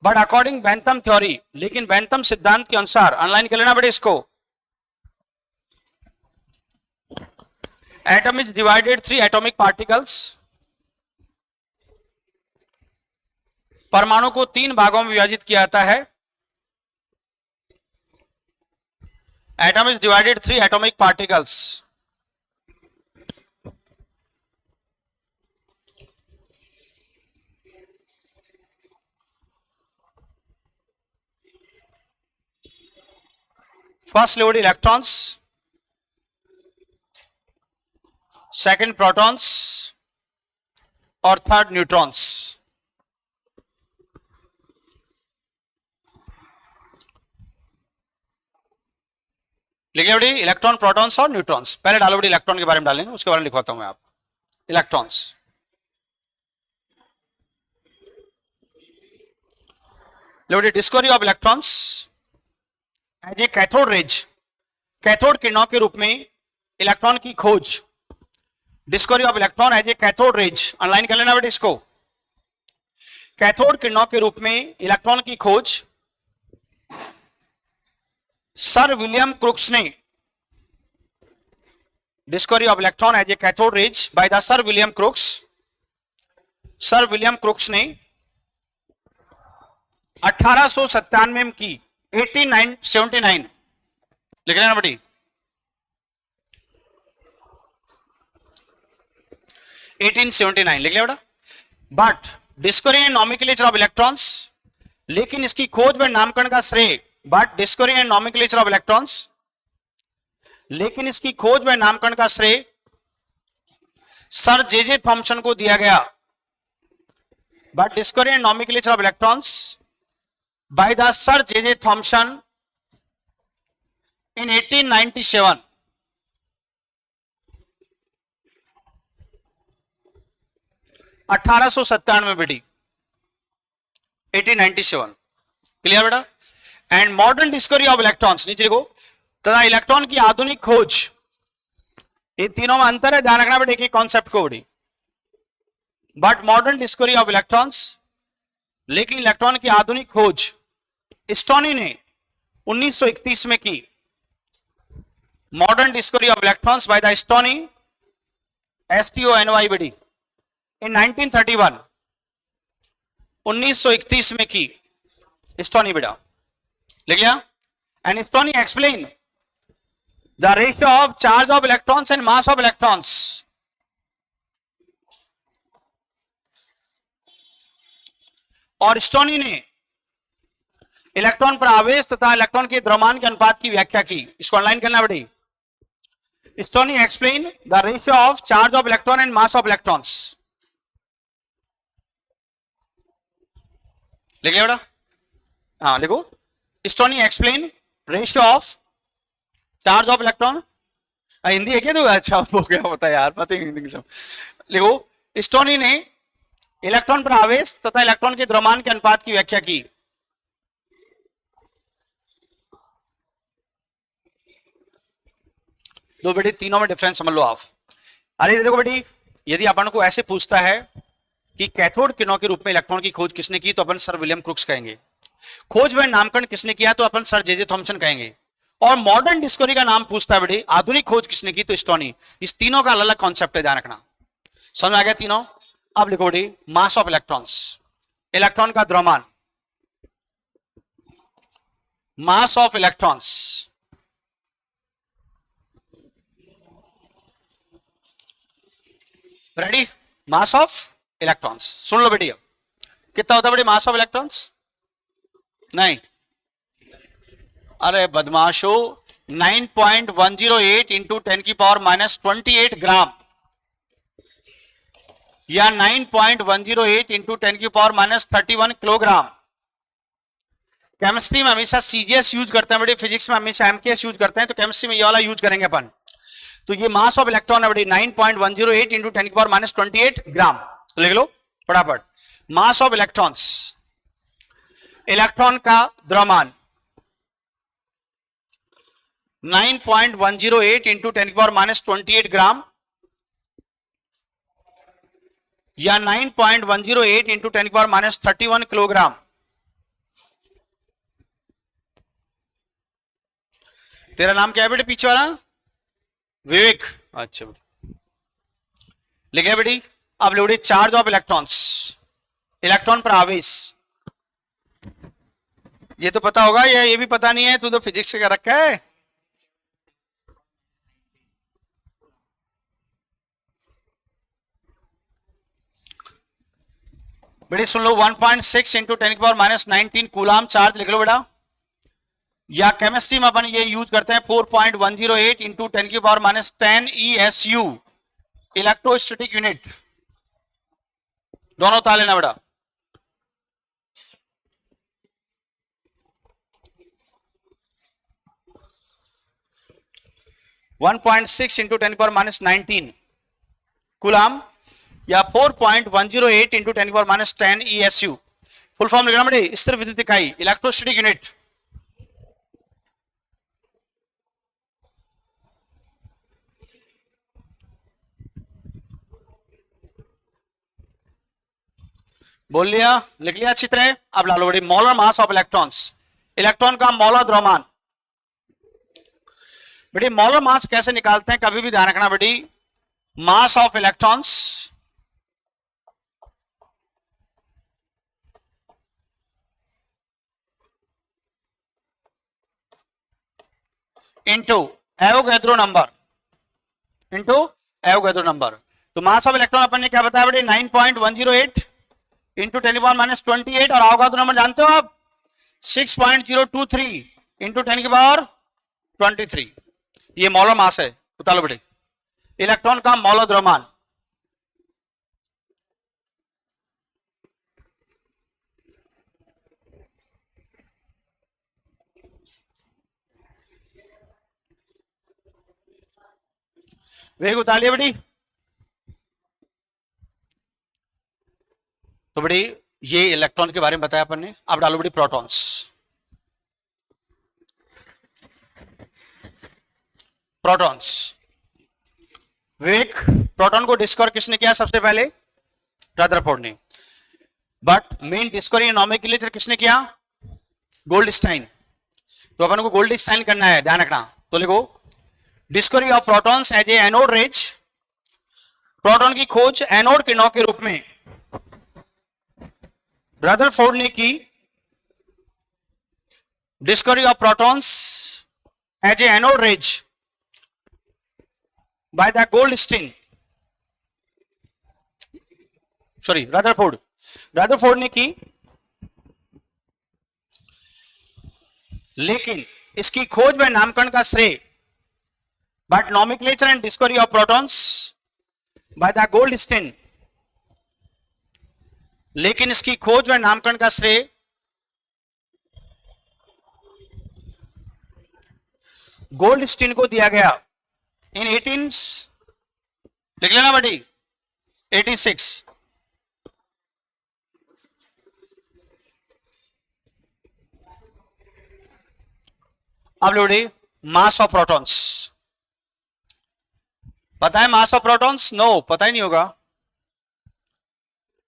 but according Bentham theory, लेकिन बेंथम सिद्धांत के अनुसार, ऑनलाइन कर लेना बेटे इसको, atom is divided 3 atomic particles, परमाणु को 3 भागों में विभाजित किया जाता है। Atom is divided 3 atomic particles, first load electrons, second protons और थर्ड न्यूट्रॉन्स। लिखिए बेटी इलेक्ट्रॉन, प्रोटॉन्स और न्यूट्रॉन्स। पहले डालो बेटी इलेक्ट्रॉन के बारे में डालेंगे, उसके बारे में लिखवाता हूं मैं आप। इलेक्ट्रॉन्स, बेटी discovery of electrons as a cathode rays, cathode किरणों के रूप में इलेक्ट्रॉन की खोज। Discovery of electron as a cathode rays, online कर लेना बेटे इसको। कैथोड किरणों के रूप में इलेक्ट्रॉन की खोज सर विलियम क्रुक्स ने। Discovery of electron as a cathode rays by the sir William Crookes, sir William Crookes ने 1897 में की। 1879 लिख लेना बेटी, 1879 लिख लिया बेटा। But discovery and nomenclature of electrons, लेकिन इसकी खोज व नामकरण का श्रेय, but discovery and nomenclature of electrons, लेकिन इसकी खोज व नामकरण का श्रेय सर जे थॉमसन को दिया गया। But discovery and nomenclature of electrons by the sir J Thomson in 1897। अठारह सौ 97 बेटी, 1897, क्लियर बेटा। And modern discovery of electrons, नीचे देखो, तथा इलेक्ट्रॉन की आधुनिक खोज। ये तीनों में अंतर है, ध्यान रखना बेटे एक एक कॉन्सेप्ट को बेटी। But modern discovery of electrons, लेकिन इलेक्ट्रॉन की आधुनिक खोज स्टोनी ने 1931 में की। Modern discovery of electrons by the stony, STONY बेटी, इन 1931, 1931 में की स्टोनी बेटा, लिख लिया। And stony explain the ratio of charge of electrons and mass of electrons. और स्टोनी ने इलेक्ट्रॉन पर आवेश तथा इलेक्ट्रॉन के द्रव्यमान के अनुपात की व्याख्या की। इसको ऑनलाइन करना बेटी। Stony explain the ratio of charge of electron and mass of electrons, लिख लिया बेटा, हाँ लिखो। Stony explain ratio of charge of electron, Hindi है क्या? तो अच्छा हो गया होता है यार, पता ही हिंदी। लिखो, स्टोनी ने इलेक्ट्रॉन पर आवेश तथा इलेक्ट्रॉन के द्रव्यमान के अनुपात की व्याख्या की। दो बेटी, तीनों में डिफरेंस समझ लो आप। अरे देखो बेटी, यदि अपन को ऐसे पूछता है कि कैथोड किरणों के रूप में इलेक्ट्रॉन की खोज किसने की, तो अपन सर विलियम क्रुक्स कहेंगे। खोज व नामकरण किसने किया, तो अपन सर जे थॉमसन कहेंगे। और मॉडर्न डिस्कवरी का नाम पूछता है बेटी, आधुनिक खोज किसने की, तो स्टोनी। इस तीनों का अलग अलग कॉन्सेप्ट है, ध्यान रखना। समझ में आ गया तीनों? अब लिखो बेटी, मास ऑफ इलेक्ट्रॉन्स, इलेक्ट्रॉन का द्रव्यमान, mass of electrons, ready, mass of electrons. सुन लो बेटी, कितना होता है बेटी मास ऑफ इलेक्ट्रॉन्स? नहीं, अरे बदमाशो, 9.108 इंटू 10 की पावर -28 ग्राम, या 9.108 इंटू 10 की पावर -31 किलोग्राम। केमिस्ट्री में हमेशा सीजीएस यूज करते हैं बेटे, फिजिक्स में हमेशा एमकेएस यूज करते हैं, तो केमिस्ट्री में ये वाला यूज करेंगे अपन। तो ये मास ऑफ इलेक्ट्रॉन है बेटे 9.108 इंटू 10 की पावर माइनस 28 ग्राम। तो लिख लो फटाफट, मास ऑफ इलेक्ट्रॉन्स, इलेक्ट्रॉन का द्रव्यमान 9.108 इंटू 10 की पावर माइनस 28 ग्राम, या 9.108 इंटू 10 की पावर माइनस 31 किलोग्राम। तेरा नाम क्या है बेटे पीछे वाला? विवेक। अच्छा बेटे, लिखे बेटी। अब Lode charge of electrons, electron पर आवेश, ये तो पता होगा या ये भी पता नहीं है? तू तो फिजिक्स का रखा है। बेटे सुन लो, 1.6 इंटू 10 की पावर माइनस 19 कूलाम चार्ज लिख लो बेटा। या केमिस्ट्री में अपन ये यूज करते हैं 4.108 इंटू 10 की power minus 10 ESU, electrostatic unit. दोनों ताले लेना बेटा। वन 1.6 इंटू 10 की पावर माइनस 19 कूलाम, या 4.108 इंटू 10 की power minus 10 ESU। Full form लिखना बेटे, स्थिर विद्युत इकाई, इलेक्ट्रोस्टैटिक यूनिट। बोल लिया, लिख लिया अच्छी तरह। अब ला लो बेटी, molar mass of electrons, electron का मोलर द्रव्यमान। बेटी मोलर मास कैसे निकालते हैं, कभी भी ध्यान रखना बेटी, मास of electrons into Avogadro number, into Avogadro number. तो मास ऑफ इलेक्ट्रॉन अपन ने क्या बताया बेटे, 9.108 इंटू 10 की पावर माइनस 28, और एवोगैड्रो नंबर जानते हो आप, 6.023 इंटू 10 की पावर 23। ये मोलर मास है, बता लो बेटे, इलेक्ट्रॉन का मोलर द्रव्यमान। वेग उतार लिया बेटी। तो बेटी ये इलेक्ट्रॉन के बारे में बताया अपन ने। अब डालो बेटी प्रोटॉन्स। प्रोटॉन्स, विवेक, प्रोटॉन को डिस्कवर किसने किया सबसे पहले? रदरफोर्ड ने। बट मेन डिस्कवरी नोमेनक्लेचर किसने किया? गोल्डस्टाइन। तो अपन को गोल्डस्टाइन करना है, ध्यान रखना। तो लिखो, discovery of protons as a anode rays, proton की खोज एनोड किरणों के रूप में रदरफोर्ड ने की। Discovery of protons as a anode rays by the Goldstein, sorry Rutherford ने की, लेकिन इसकी खोज व नामकरण का श्रेय, but nomenclature and discovery of protons by the Goldstein, लेकिन इसकी खोज व नामकरण का श्रेय गोल्डस्टीन को दिया गया इन 18, लिख लेना बेटी, 86। अब लोड़ी मास ऑफ प्रोटॉन्स। पता है मास ऑफ प्रोटॉन्स? नो, पता ही नहीं होगा।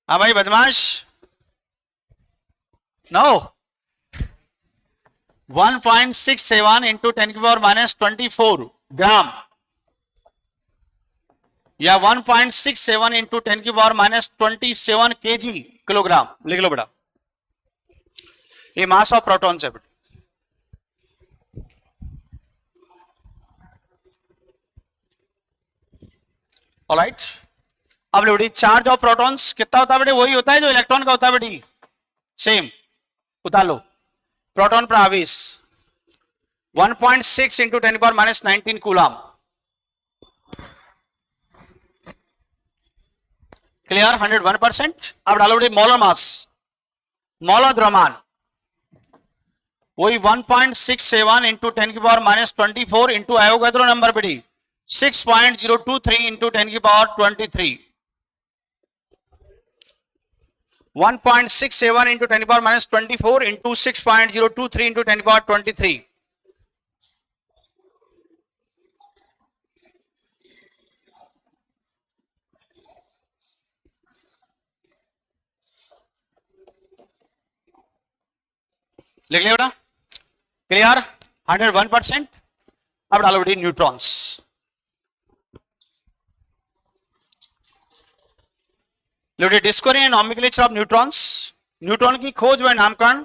हाँ भाई बदमाश, नो। 1.67 इंटू 10 की पावर माइनस 24 ग्राम, या 1.67 इंटू 10 की पावर माइनस 27 kg किलोग्राम। लिख लो बेटा, ये मास ऑफ प्रोटॉन्स है बेटा। ऑलराइट, अब बेटी चार्ज ऑफ प्रोटॉन्स कितना होता है बेटे? वही होता है जो इलेक्ट्रॉन का होता है बेटी, सेम। उतार लो, प्रोटॉन पर आवेश 1.6 इंटू 10 की पावर माइनस 19 कूलाम। क्लियर? 101%। अब डालो बेटे मोलर मास, मोलर द्रव्यमान। वही 1.67 इंटू 10⁻⁻24 इंटू एवोगैड्रो नंबर बेटी 6.023 इंटू 10⁻23 1.67 इंटू 10⁻⁻24 इंटू 6.023 इंटू 10⁻23 लिख लिया बेटा, क्लियर 101%। अब डालो बेटी neutrons. Discovery and nomenclature of neutrons, neutron की खोज व नामकरण।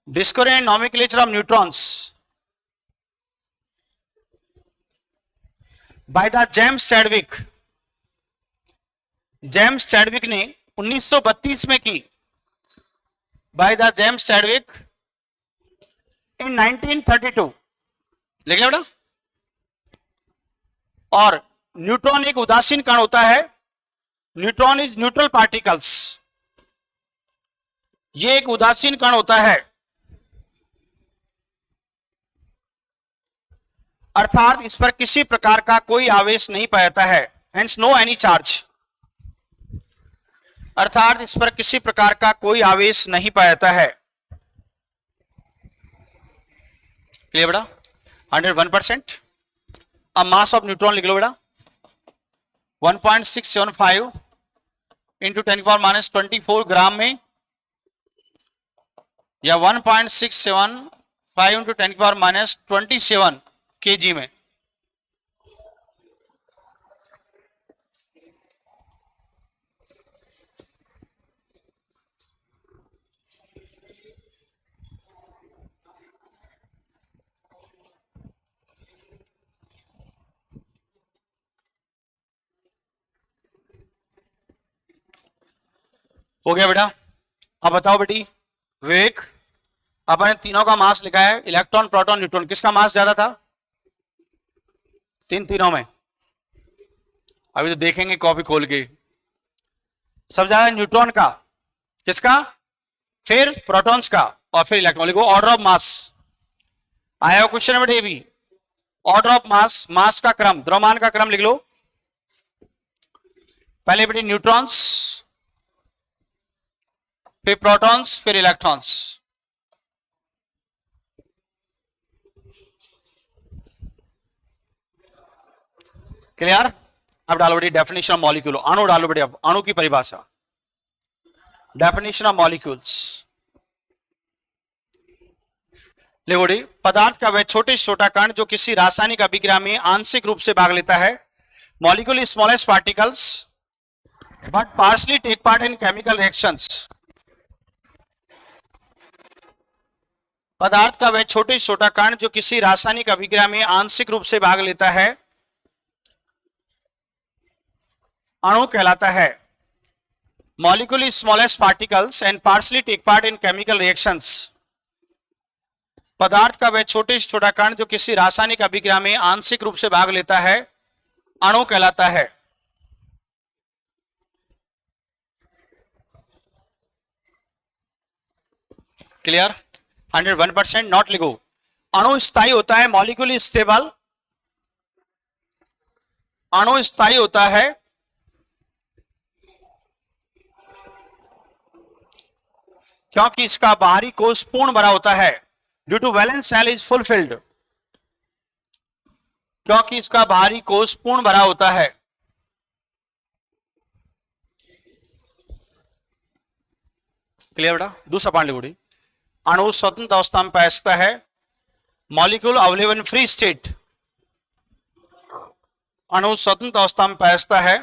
Discovery and nomenclature of neutrons by the James Chadwick. James Chadwick ने 1932 में की, बाय द जेम्स चैडविक इन 1932। लिख लिया बेटा। और न्यूट्रॉन एक उदासीन कण होता है, न्यूट्रॉन इज न्यूट्रल पार्टिकल्स, ये एक उदासीन कण होता है, अर्थात इस पर किसी प्रकार का कोई आवेश नहीं पाया जाता है, हेंस नो एनी चार्ज। अर्थात इस पर किसी प्रकार का कोई आवेश नहीं पाया जाता है। क्लियर बेटा 101%। अब मास ऑफ न्यूट्रॉन लिख लो बेटा 1.675 इंटू 10⁻⁻24 ग्राम में, या 1.675 इंटू 10⁻⁻27 केजी में। हो गया बेटा। अब बताओ बेटी विवेक, अपन तीनों का मास लिखा है, इलेक्ट्रॉन प्रोटॉन न्यूट्रॉन, किसका मास ज्यादा था तीनों में? अभी तो देखेंगे कॉपी खोल के। सब ज्यादा न्यूट्रॉन का, किसका? फिर प्रोटॉन्स का, और फिर इलेक्ट्रॉन। लिखो ऑर्डर ऑफ मास। आया क्वेश्चन बेटे भी, ऑर्डर ऑफ मास, मास का क्रम, द्रव्यमान का क्रम लिख लो। पहले बेटे न्यूट्रॉन्स, फिर प्रोटॉन्स, फिर इलेक्ट्रॉन्स। क्लियर? अब डालो बेटी डेफिनेशन ऑफ मॉलिक्यूल, अणु डालो बेटी। अब अणु की परिभाषा, डेफिनेशन ऑफ मॉलिक्यूल्स। लिखो बेटी, पदार्थ का वह छोटे से छोटा कण जो किसी रासायनिक अभिक्रिया में आंशिक रूप से भाग लेता है। Molecule is smallest particles but partially take part in chemical reactions. पदार्थ का वह छोटे से छोटा कण जो किसी रासायनिक अभिक्रिया में आंशिक रूप से भाग लेता है अणु कहलाता है। Molecule is smallest particles and partially take part in chemical reactions. पदार्थ का वह छोटे से छोटा कण जो किसी रासायनिक अभिक्रिया में आंशिक रूप से भाग लेता है अणु कहलाता है। क्लियर? 101%। नॉट लिखो, अणु स्थायी होता है, मॉलिक्यूल स्टेबल। अणु स्थायी होता है क्योंकि इसका बाहरी कोश पूर्ण भरा होता है, due to valence shell is fulfilled. क्योंकि इसका बाहरी कोश पूर्ण भरा होता है। क्लियर बेटा? दूसरा पॉइंट लिखो, अणु स्वतंत्र अवस्था में पाया जाता है, molecule available in free state. अणु स्वतंत्र अवस्था में पाया जाता है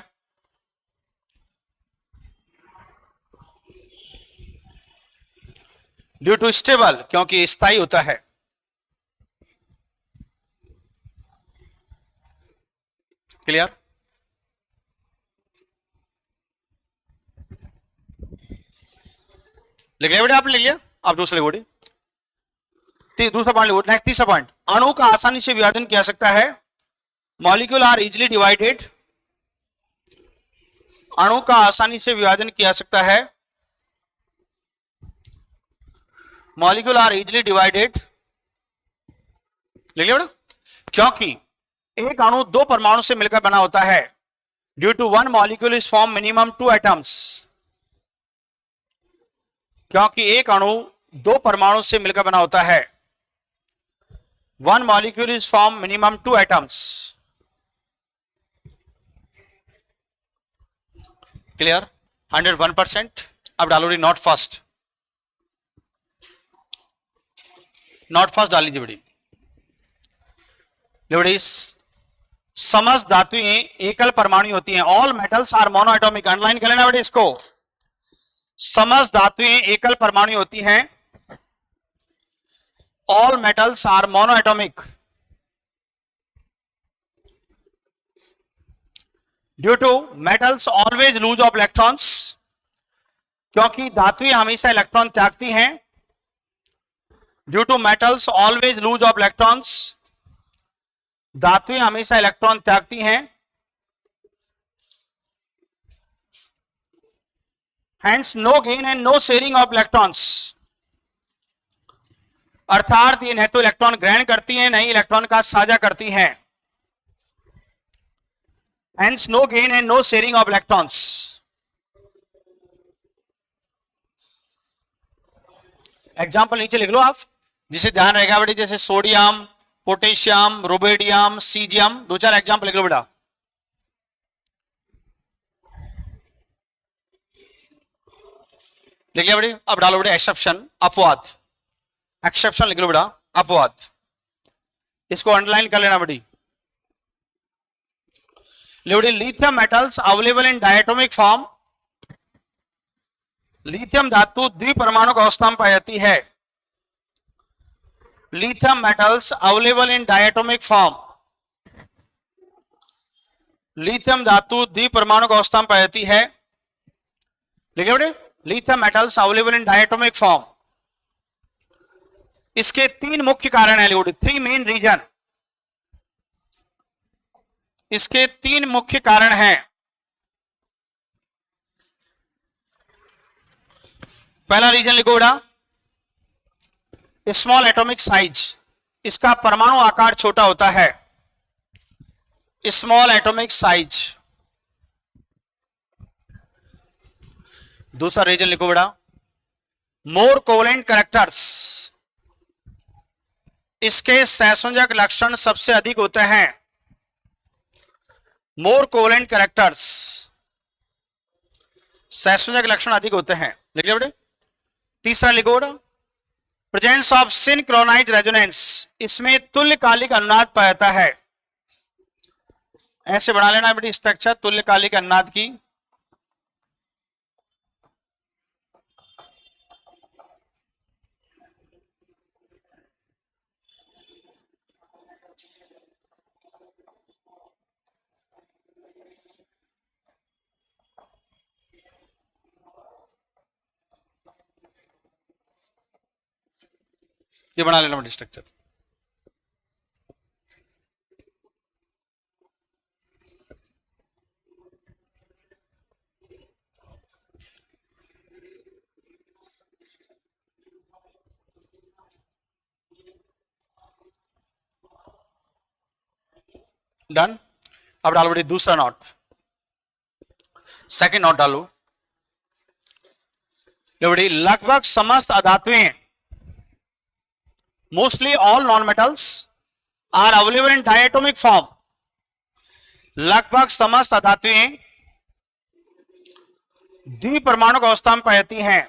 ड्यू टू स्टेबल, क्योंकि स्थायी होता है। क्लियर? लिख लिया बेटा आपने? लिख लिया? अब दूसरा लिखो, दूसरा पॉइंट लिखो। नेक्स्ट तीसरा पॉइंट, अणु का आसानी से विभाजन किया सकता है। Molecule are easily divided. अणु का आसानी से विभाजन किया सकता है मॉलिक्यूल आर इजिली डिवाइडेड, लिख लिया बेटा, क्योंकि एक अणु दो परमाणु से मिलकर बना होता है। Due to one molecule is form minimum two atoms, क्योंकि एक अणु दो परमाणु से मिलकर बना होता है। One molecule is form minimum two atoms. Clear? 101%। अब डालो री नॉट फर्स्ट, नॉट फर्स्ट डाल लीजिए बेटी। बेटी समस्त धातुएं एकल परमाणु होती हैं। All metals are monoatomic, underline कर लेना बेटी इसको। समस्त धातुएं एकल परमाणु होती हैं। All metals are monoatomic due to metals always lose of electrons, क्योंकि धातुएं हमेशा इलेक्ट्रॉन त्यागती हैं। Due to metals always lose of electrons, धातुएं हमेशा इलेक्ट्रॉन त्यागती हैं। Hence no gain and no sharing of electrons, अर्थात ये न तो इलेक्ट्रॉन ग्रहण करती हैं, नहीं इलेक्ट्रॉन का साझा करती हैं। Hence no gain and no sharing of electrons। Example नीचे लिख लो आप, जिसे ध्यान रहेगा बेटी, जैसे सोडियम, पोटेशियम, रुबेडियम, सीजियम। दो चार एग्जाम्पल लिख लो बेटा। लिख लिया बेटी। अब डालो बेटे एक्सेप्शन, अपवाद। एक्सेप्शन लिख लो बेटा, अपवाद। इसको अंडरलाइन कर लेना बेटी। Lithium metals available in diatomic form, lithium धातु द्विपरमाणु अवस्था में पाई जाती है। Lithium metals available in diatomic form, lithium धातु द्विपरमाणु अवस्था में पाई जाती है। लिखिए बेटे, lithium metals available in diatomic form. इसके तीन मुख्य कारण है, थ्री मेन रीजन। इसके तीन मुख्य कारण हैं। पहला रीजन लिखो बेटा, स्मॉल एटॉमिक साइज, इसका परमाणु आकार छोटा होता है। Small atomic size. दूसरा रीजन लिखो बेटा, मोर कोवेलेंट कैरेक्टर्स, इसके सहसंयोजक लक्षण सबसे अधिक होते हैं। मोर कोवेलेंट कैरेक्टर्स, सहसंयोजक लक्षण अधिक होते हैं। लिख लिया बेटे। तीसरा लिखो बेटा, प्रेजेंस ऑफ सिंक्रोनाइज रेजोनेंस, इसमें तुल्यकालिक अनुनाद पाया जाता है। ऐसे बना लेना बेटी स्ट्रक्चर तुल्यकालिक अनुनाद की। ये बना लेना बेटी स्ट्रक्चर। डन। अब डालो बेटी दूसरा नोट, सेकंड नोट डालो। बेटी लगभग समस्त अधातुएं, mostly all non metals are available in diatomic form. लगभग समस्त अधातुएं द्विपरमाणु अवस्था में पाई जाती हैं।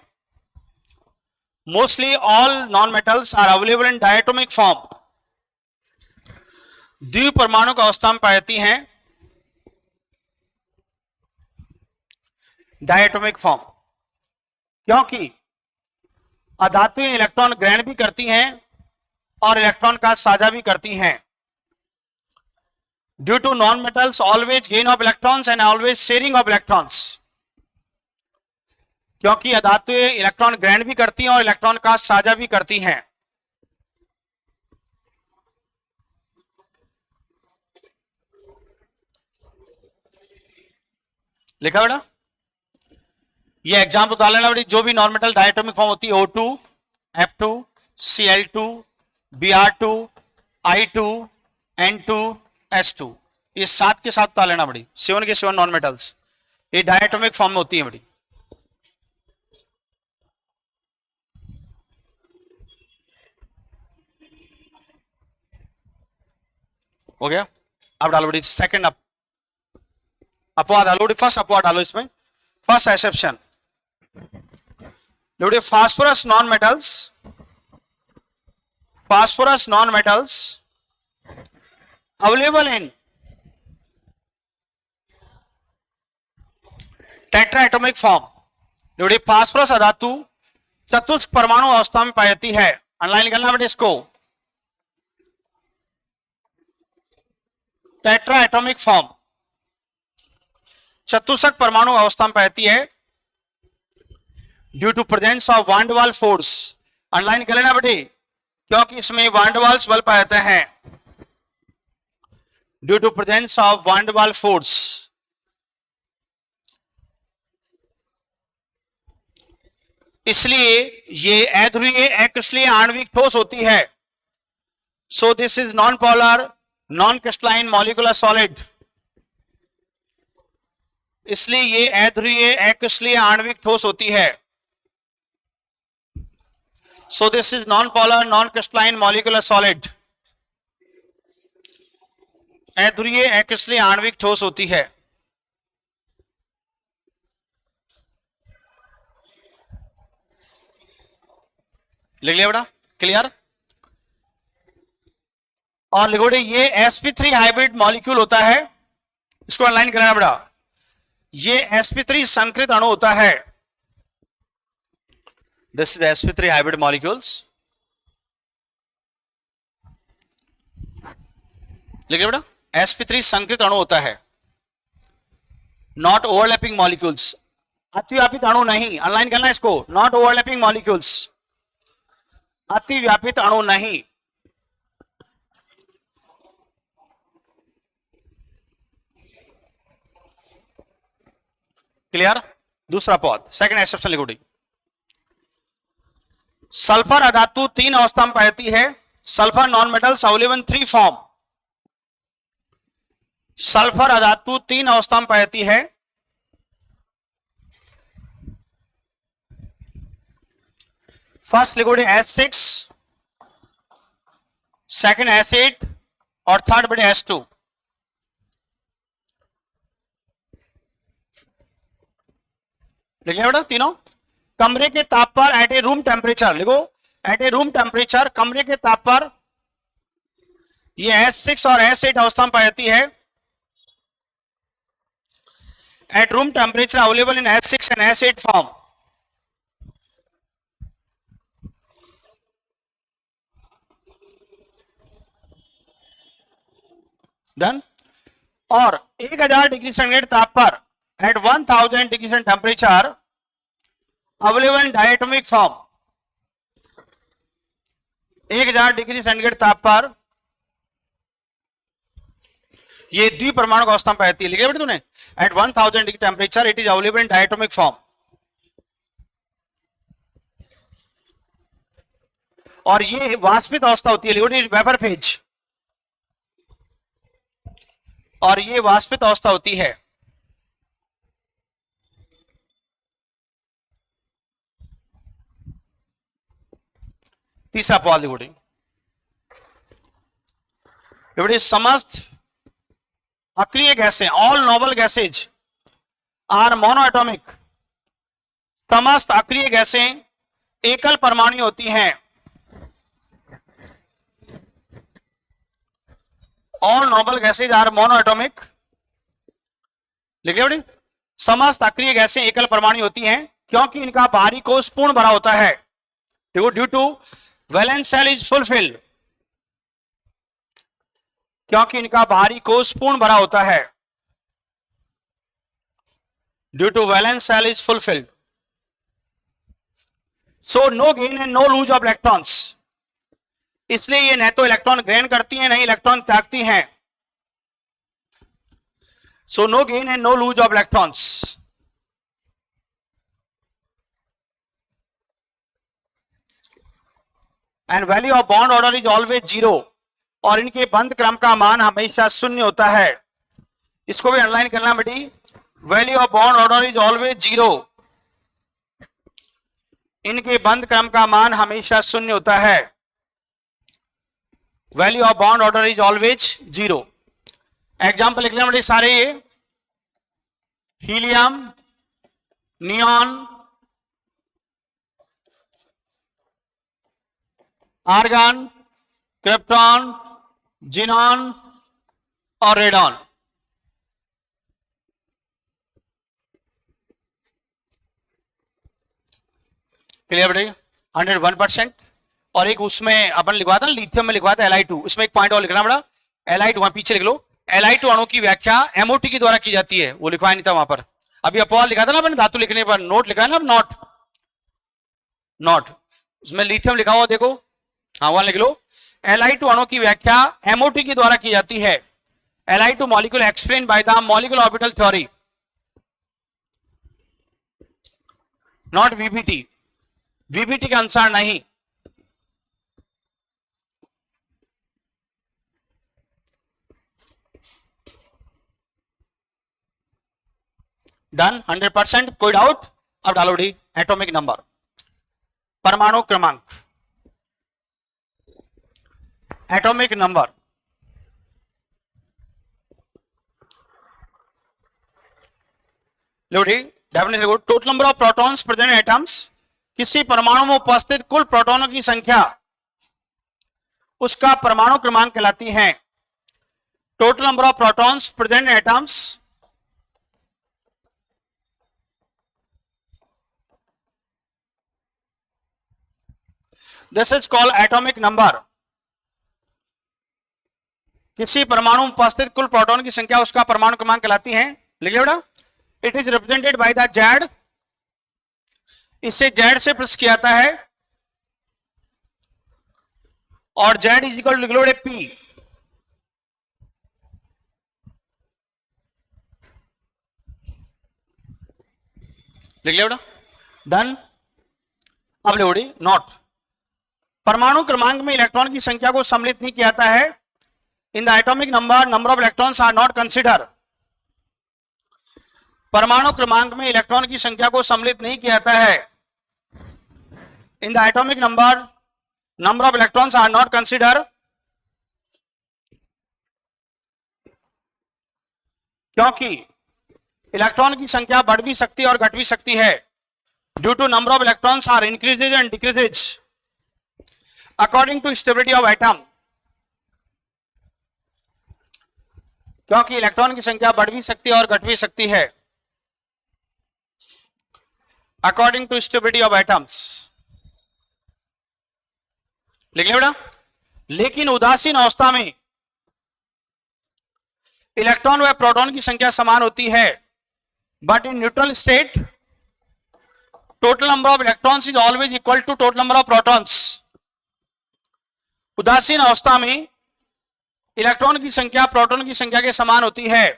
Mostly all non metals are available in diatomic form, द्विपरमाणु अवस्था में पाई जाती हैं। डायटोमिक फॉर्म, क्योंकि अधातुएं इलेक्ट्रॉन ग्रहण भी करती हैं और इलेक्ट्रॉन का साझा भी करती हैं। Due to non metals always gain of electrons and always sharing of electrons, क्योंकि अधातुएं इलेक्ट्रॉन ग्रहण भी करती हैं और इलेक्ट्रॉन का साझा भी करती हैं। लिखा बेटा। ये एग्जाम्पल बता लेना बेटी, जो भी नॉन मेटल डायटोमिक फॉर्म होती है O2, F2, Cl2, Br2, I2, N2, S2, ये 7 के साथ उतार लेना बड़ी। 7 के 7 नॉन मेटल्स, ये डायटोमिक फॉर्म में होती है बड़ी। हो गया। अब डालो बड़ी सेकंड अपवाद डालो बड़ी, फर्स्ट अपवाद डालो इसमें, फर्स्ट एक्सेप्शन बड़ी, phosphorus non metals, phosphorus non-metals available in tetraatomic form। जो फास्फोरस अधातु चतुष्क परमाणु अवस्था में पाई जाती है, अनलाइन करना बेटे इसको, टेट्राएटॉमिक फॉर्म, चतुष्क परमाणु अवस्था में पाई जाती है due to presence of van der Waals force. Online कर लेना बेटे, क्योंकि इसमें वान डर वाल्स बल पाए जाते हैं, due to presence of van der Waals force. इसलिए ये अध्रुवीय अक्रिस्टलीय आणविक ठोस होती है। So this is non polar non crystalline molecular solid. इसलिए ये अध्रुवीय अक्रिस्टलीय आणविक ठोस होती है। So this is non-polar, non-crystalline molecular solid। अध्रुवीय अक्रिस्टलीय आणविक ठोस होती है। लिख लिया बेटा, क्लियर। और लिखो बेटे, ये sp3 हाइब्रिड मॉलिक्यूल होता है, इसको अनलाइन करना बेटा। ये sp3 संकृत अणु होता है। This is sp3 hybrid molecules। लिखिए बेटा, sp3 संकृत अणु होता है, नॉट ओवरलैपिंग मॉलिक्यूल्स, अतिव्यापित अणु नहीं। अनलाइन करना इसको, नॉट ओवरलैपिंग मॉलिक्यूल्स, अतिव्यापित अणु नहीं। क्लियर। दूसरा पद, सेकंड एक्सेप्शन लिखो डी। सल्फर अधातु 3 अवस्था में पाई जाती है। Sulphur non metals available in 3 फॉर्म। सल्फर अधातु 3 अवस्था में पाई जाती है। फर्स्ट लिखो H6, सेकंड H8 और थर्ड बड़े H2। लिखिए बेटा तीनों। कमरे के ताप पर एट ए रूम टेम्परेचर, लिखो एट ए रूम टेम्परेचर, कमरे के ताप पर ये H6 और H8 अवस्था में पाई जाती है। At room temperature available in H6 and H8 form. Done. और 1000 डिग्री सेंटीग्रेड ताप पर at 1000 degree centigrade temperature available in diatomic form. 1000 degree centigrade ताप पर ये द्विपरमाणु अवस्था में पाई जाती है। लिखा बेटा तूने, at 1000 degree temperature it is available in diatomic form. और ये वाष्पित अवस्था होती है, वेपर फेज। और ये वाष्पित अवस्था होती है। तीसरा पॉल लिखो, समस्त अक्रिय गैसें, all noble gases are monoatomic. समस्त अक्रिय गैसें एकल परमाणु होती हैं। All noble gases are monoatomic. लिखिए बेटी, समस्त अक्रिय गैसें एकल परमाणु होती हैं क्योंकि इनका बाहरी कोश पूर्ण भरा होता है। Due to valence shell is fulfilled, क्योंकि इनका बाहरी कोश पूर्ण भरा होता है। Due to valence shell is fulfilled, so no gain and no lose of electrons. इसलिए ये न तो इलेक्ट्रॉन ग्रहण करती हैं, नहीं इलेक्ट्रॉन त्यागती हैं। So no gain and no lose of electrons. And value of bond order is always zero, और इनके बंद क्रम का मान हमेशा शून्य होता है। इसको भी अंडरलाइन करना बेटी, value of bond order is always zero, इनके बंद क्रम का मान हमेशा शून्य होता है। Value of bond order is always zero. Example लिख लेना बेटे सारे, ये helium, neon, argon, krypton, xenon और रेडॉन। क्लियर बेटे, 101%। और एक उसमें अपन लिखवा था लिथियम में लिखवा था Li2, इसमें एक पॉइंट और लिखना बड़ा, Li2 वहां पीछे लिख लो। Li2 अणु की व्याख्या MOT के द्वारा की जाती है, वो लिखवाया नहीं था वहां पर। अभी अपवाद लिखा था ना अपने धातु लिखने पर, नोट लिखा है ना, नॉट नॉट, उसमें लिथियम लिखा हुआ देखो, हाँ वहां लिख लो। Li2 अणु की व्याख्या MOT के द्वारा की जाती है। Li2 molecule explain by the molecular orbital theory, not VBT, VBT के अनुसार नहीं। डन, 100%। कोई डाउट? अब डालो डी, एटॉमिक नंबर, परमाणु क्रमांक, एटॉमिक नंबर। लो डी, डेफिनेशन देखो, total number of protons present in atoms, किसी परमाणु में उपस्थित कुल प्रोटॉनों की संख्या उसका परमाणु क्रमांक कहलाती है। Total number of protons present in atoms, this is called atomic number. किसी परमाणु में उपस्थित कुल प्रोटॉन की संख्या उसका परमाणु क्रमांक कहलाती है। लिख लिया बेटा, it is represented by the Z, इससे जेड से प्रश्न किया जाता है, और जेड इज इक्वल टू लिख लो पी। लिख लिया बेटा, डन। अब लिखो नॉट, परमाणु क्रमांक में इलेक्ट्रॉन की संख्या को सम्मिलित नहीं किया जाता है। In the atomic number, number of electrons are not consider, परमाणु क्रमांक में इलेक्ट्रॉन की संख्या को सम्मिलित नहीं किया जाता है। In the atomic number, number of electrons are not consider, क्योंकि इलेक्ट्रॉन की संख्या बढ़ भी सकती है और घट भी सकती है। Due to number of electrons are increases and decreases according to stability of atom, क्योंकि इलेक्ट्रॉन की संख्या बढ़ भी सकती है और घट भी सकती है according to stability of atoms. लिख लिया बेटा, लेकिन उदासीन अवस्था में इलेक्ट्रॉन व प्रोटॉन की संख्या समान होती है, but in neutral state total number of electrons is always equal to total number of protons. उदासीन अवस्था में इलेक्ट्रॉन की संख्या प्रोटॉन की संख्या के समान होती है।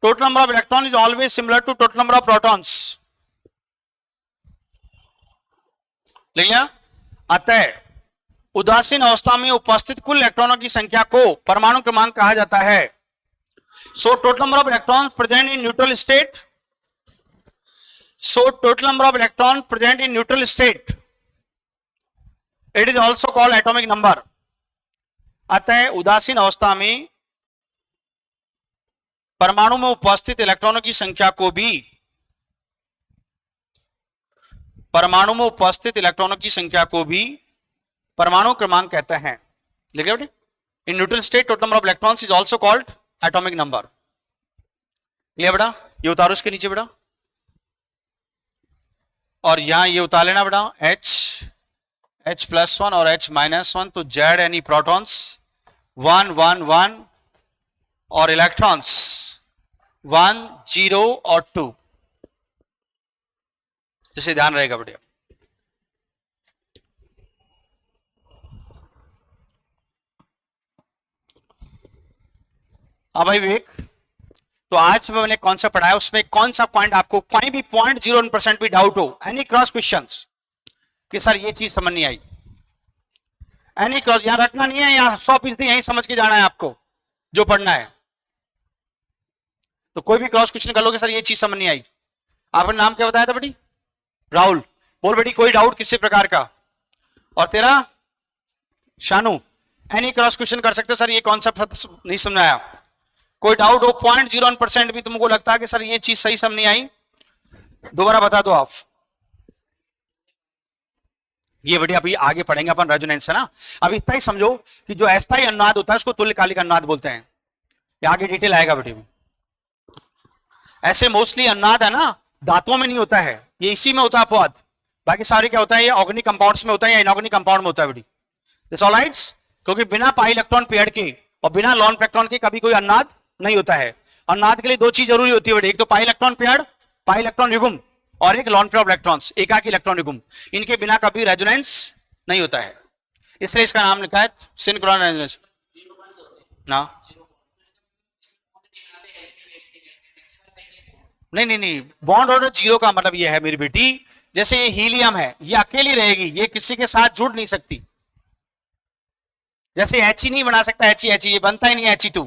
Total number of electron is always similar to total number of protons. लिया, अतः उदासीन अवस्था में उपस्थित कुल इलेक्ट्रॉनों की संख्या को परमाणु क्रमांक कहा जाता है। So total number of electrons present in neutral state, so total number of electron present in neutral state, it is also called atomic number. अतः उदासीन अवस्था में परमाणु में उपस्थित इलेक्ट्रॉनों की संख्या को भी, परमाणु में उपस्थित इलेक्ट्रॉनों की संख्या को भी परमाणु क्रमांक कहते हैं। लिख बेटे, इन neutral state total number of electrons is also called atomic number. लिया बेटा, ये उतारो इसके नीचे बेटा, और यहां ये उतार लेना बेटा, H+1 और H-1, तो जेड यानी प्रोटॉन्स 1 1 1 और इलेक्ट्रॉन्स 1 0 और 2, जिसे ध्यान रहेगा बेटा। हाँ भाई विवेक, तो आज मैंने कौन सा पढ़ाया, उसमें कौन सा पॉइंट आपको कोई भी 0.01% भी डाउट हो, एनी क्रॉस क्वेश्चंस, कि सर ये चीज समझ नहीं आई। एनी क्रॉस, यहां रटना नहीं है, यहां 100% यही समझ के जाना है आपको जो पढ़ना है। तो कोई भी क्रॉस क्वेश्चन कर लो कि सर ये चीज समझ नहीं आई। आपने नाम क्या बताया था बेटी? राहुल। बोल बेटी कोई डाउट किसी प्रकार का? और तेरा? शानू। एनी क्रॉस क्वेश्चन कर सकते हो सर, ये कॉन्सेप्ट नहीं समझ आया। कोई डाउट हो 0.01% भी तुमको लगता है कि सर ये चीज सही समझ नहीं आई, दोबारा बता दो आप। ये बेटी अभी आगे पढ़ेंगे अपन रेजोनेंस है ना। अब इतना ही समझो कि जो अस्थायी अनुनाद होता है उसको तुल्यकालिक अनुनाद बोलते हैं। ये आगे डिटेल आएगा बेटी। ऐसे मोस्टली अनुनाद है ना धातुओं में नहीं होता है, ये इसी में होता है अपवाद। बाकी सारे क्या होता है, ये ऑर्गेनिक कंपाउंड्स में होता है या इनऑर्गेनिक कंपाउंड में होता है बेटी। This all rights. क्योंकि बिना पाई इलेक्ट्रॉन पेयर के और बिना लॉन इलेक्ट्रॉन के कभी कोई अनुनाद नहीं होता है। अनुनाद के लिए दो चीज जरूरी होती है बेटी, एक तो pi electron pair, pi electron युग्म, और एक लॉन पेयर ऑफ इलेक्ट्रॉन्स, एकाकी इलेक्ट्रॉन युग्म। इनके बिना कभी रेजोनेंस नहीं होता है, इसलिए इसका नाम लिखा है सिंक्रोनस रेजोनेंस ना। नहीं, बॉन्ड ऑर्डर 0 का मतलब ये है मेरी बेटी, जैसे ये हीलियम है, ये अकेली रहेगी, ये किसी के साथ जुड़ नहीं सकती। जैसे He नहीं बना सकता, He ये बनता ही नहीं He2,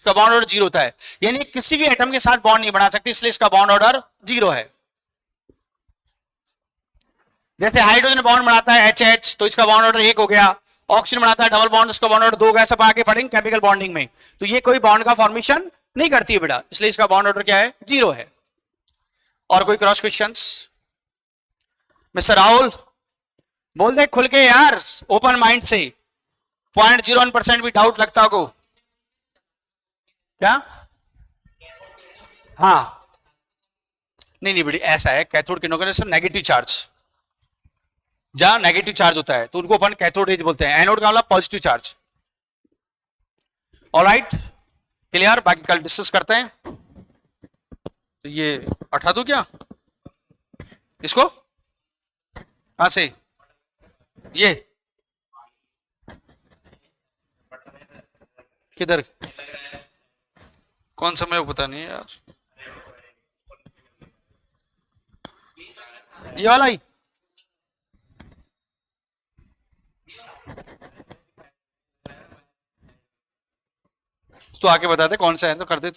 इसका बॉन्ड ऑर्डर 0 होता है। यानी किसी भी एटम के साथ बॉन्ड नहीं बना सकती, इसलिए इसका बॉन्ड ऑर्डर 0 है। जैसे हाइड्रोजन बॉन्ड बनाता है HH, तो इसका बॉन्ड ऑर्डर 1 हो गया। ऑक्सीजन बनाता है डबल बॉन्ड, उसका बॉन्ड ऑर्डर 2 हो गया। सब आगे पढ़ेंगे केमिकल बॉन्डिंग में। तो ये कोई बॉन्ड का फॉर्मेशन नहीं करती है बेटा, इसलिए इसका बॉन्ड ऑर्डर क्या है? 0 है। और कोई क्रॉस क्वेश्चंस? मिस्टर राहुल बोल दे खुल के यार, ओपन माइंड से। 0.01% भी डाउट लगता हो क्या? हाँ, नहीं बेटी ऐसा है, कैथोड किरणों का नेगेटिव चार्ज, जहां नेगेटिव चार्ज होता है तो उनको अपन कैथोड रेज बोलते हैं। एनोड का मतलब पॉजिटिव चार्ज। Alright, clear. बाकी कल डिस्कस करते हैं। तो ये उठा दूं क्या इसको? कहां से? ये किधर? कौन सा मेरे को पता नहीं है यार। ये वाला ही तो आके बता दे कौन सा है तो कर दे।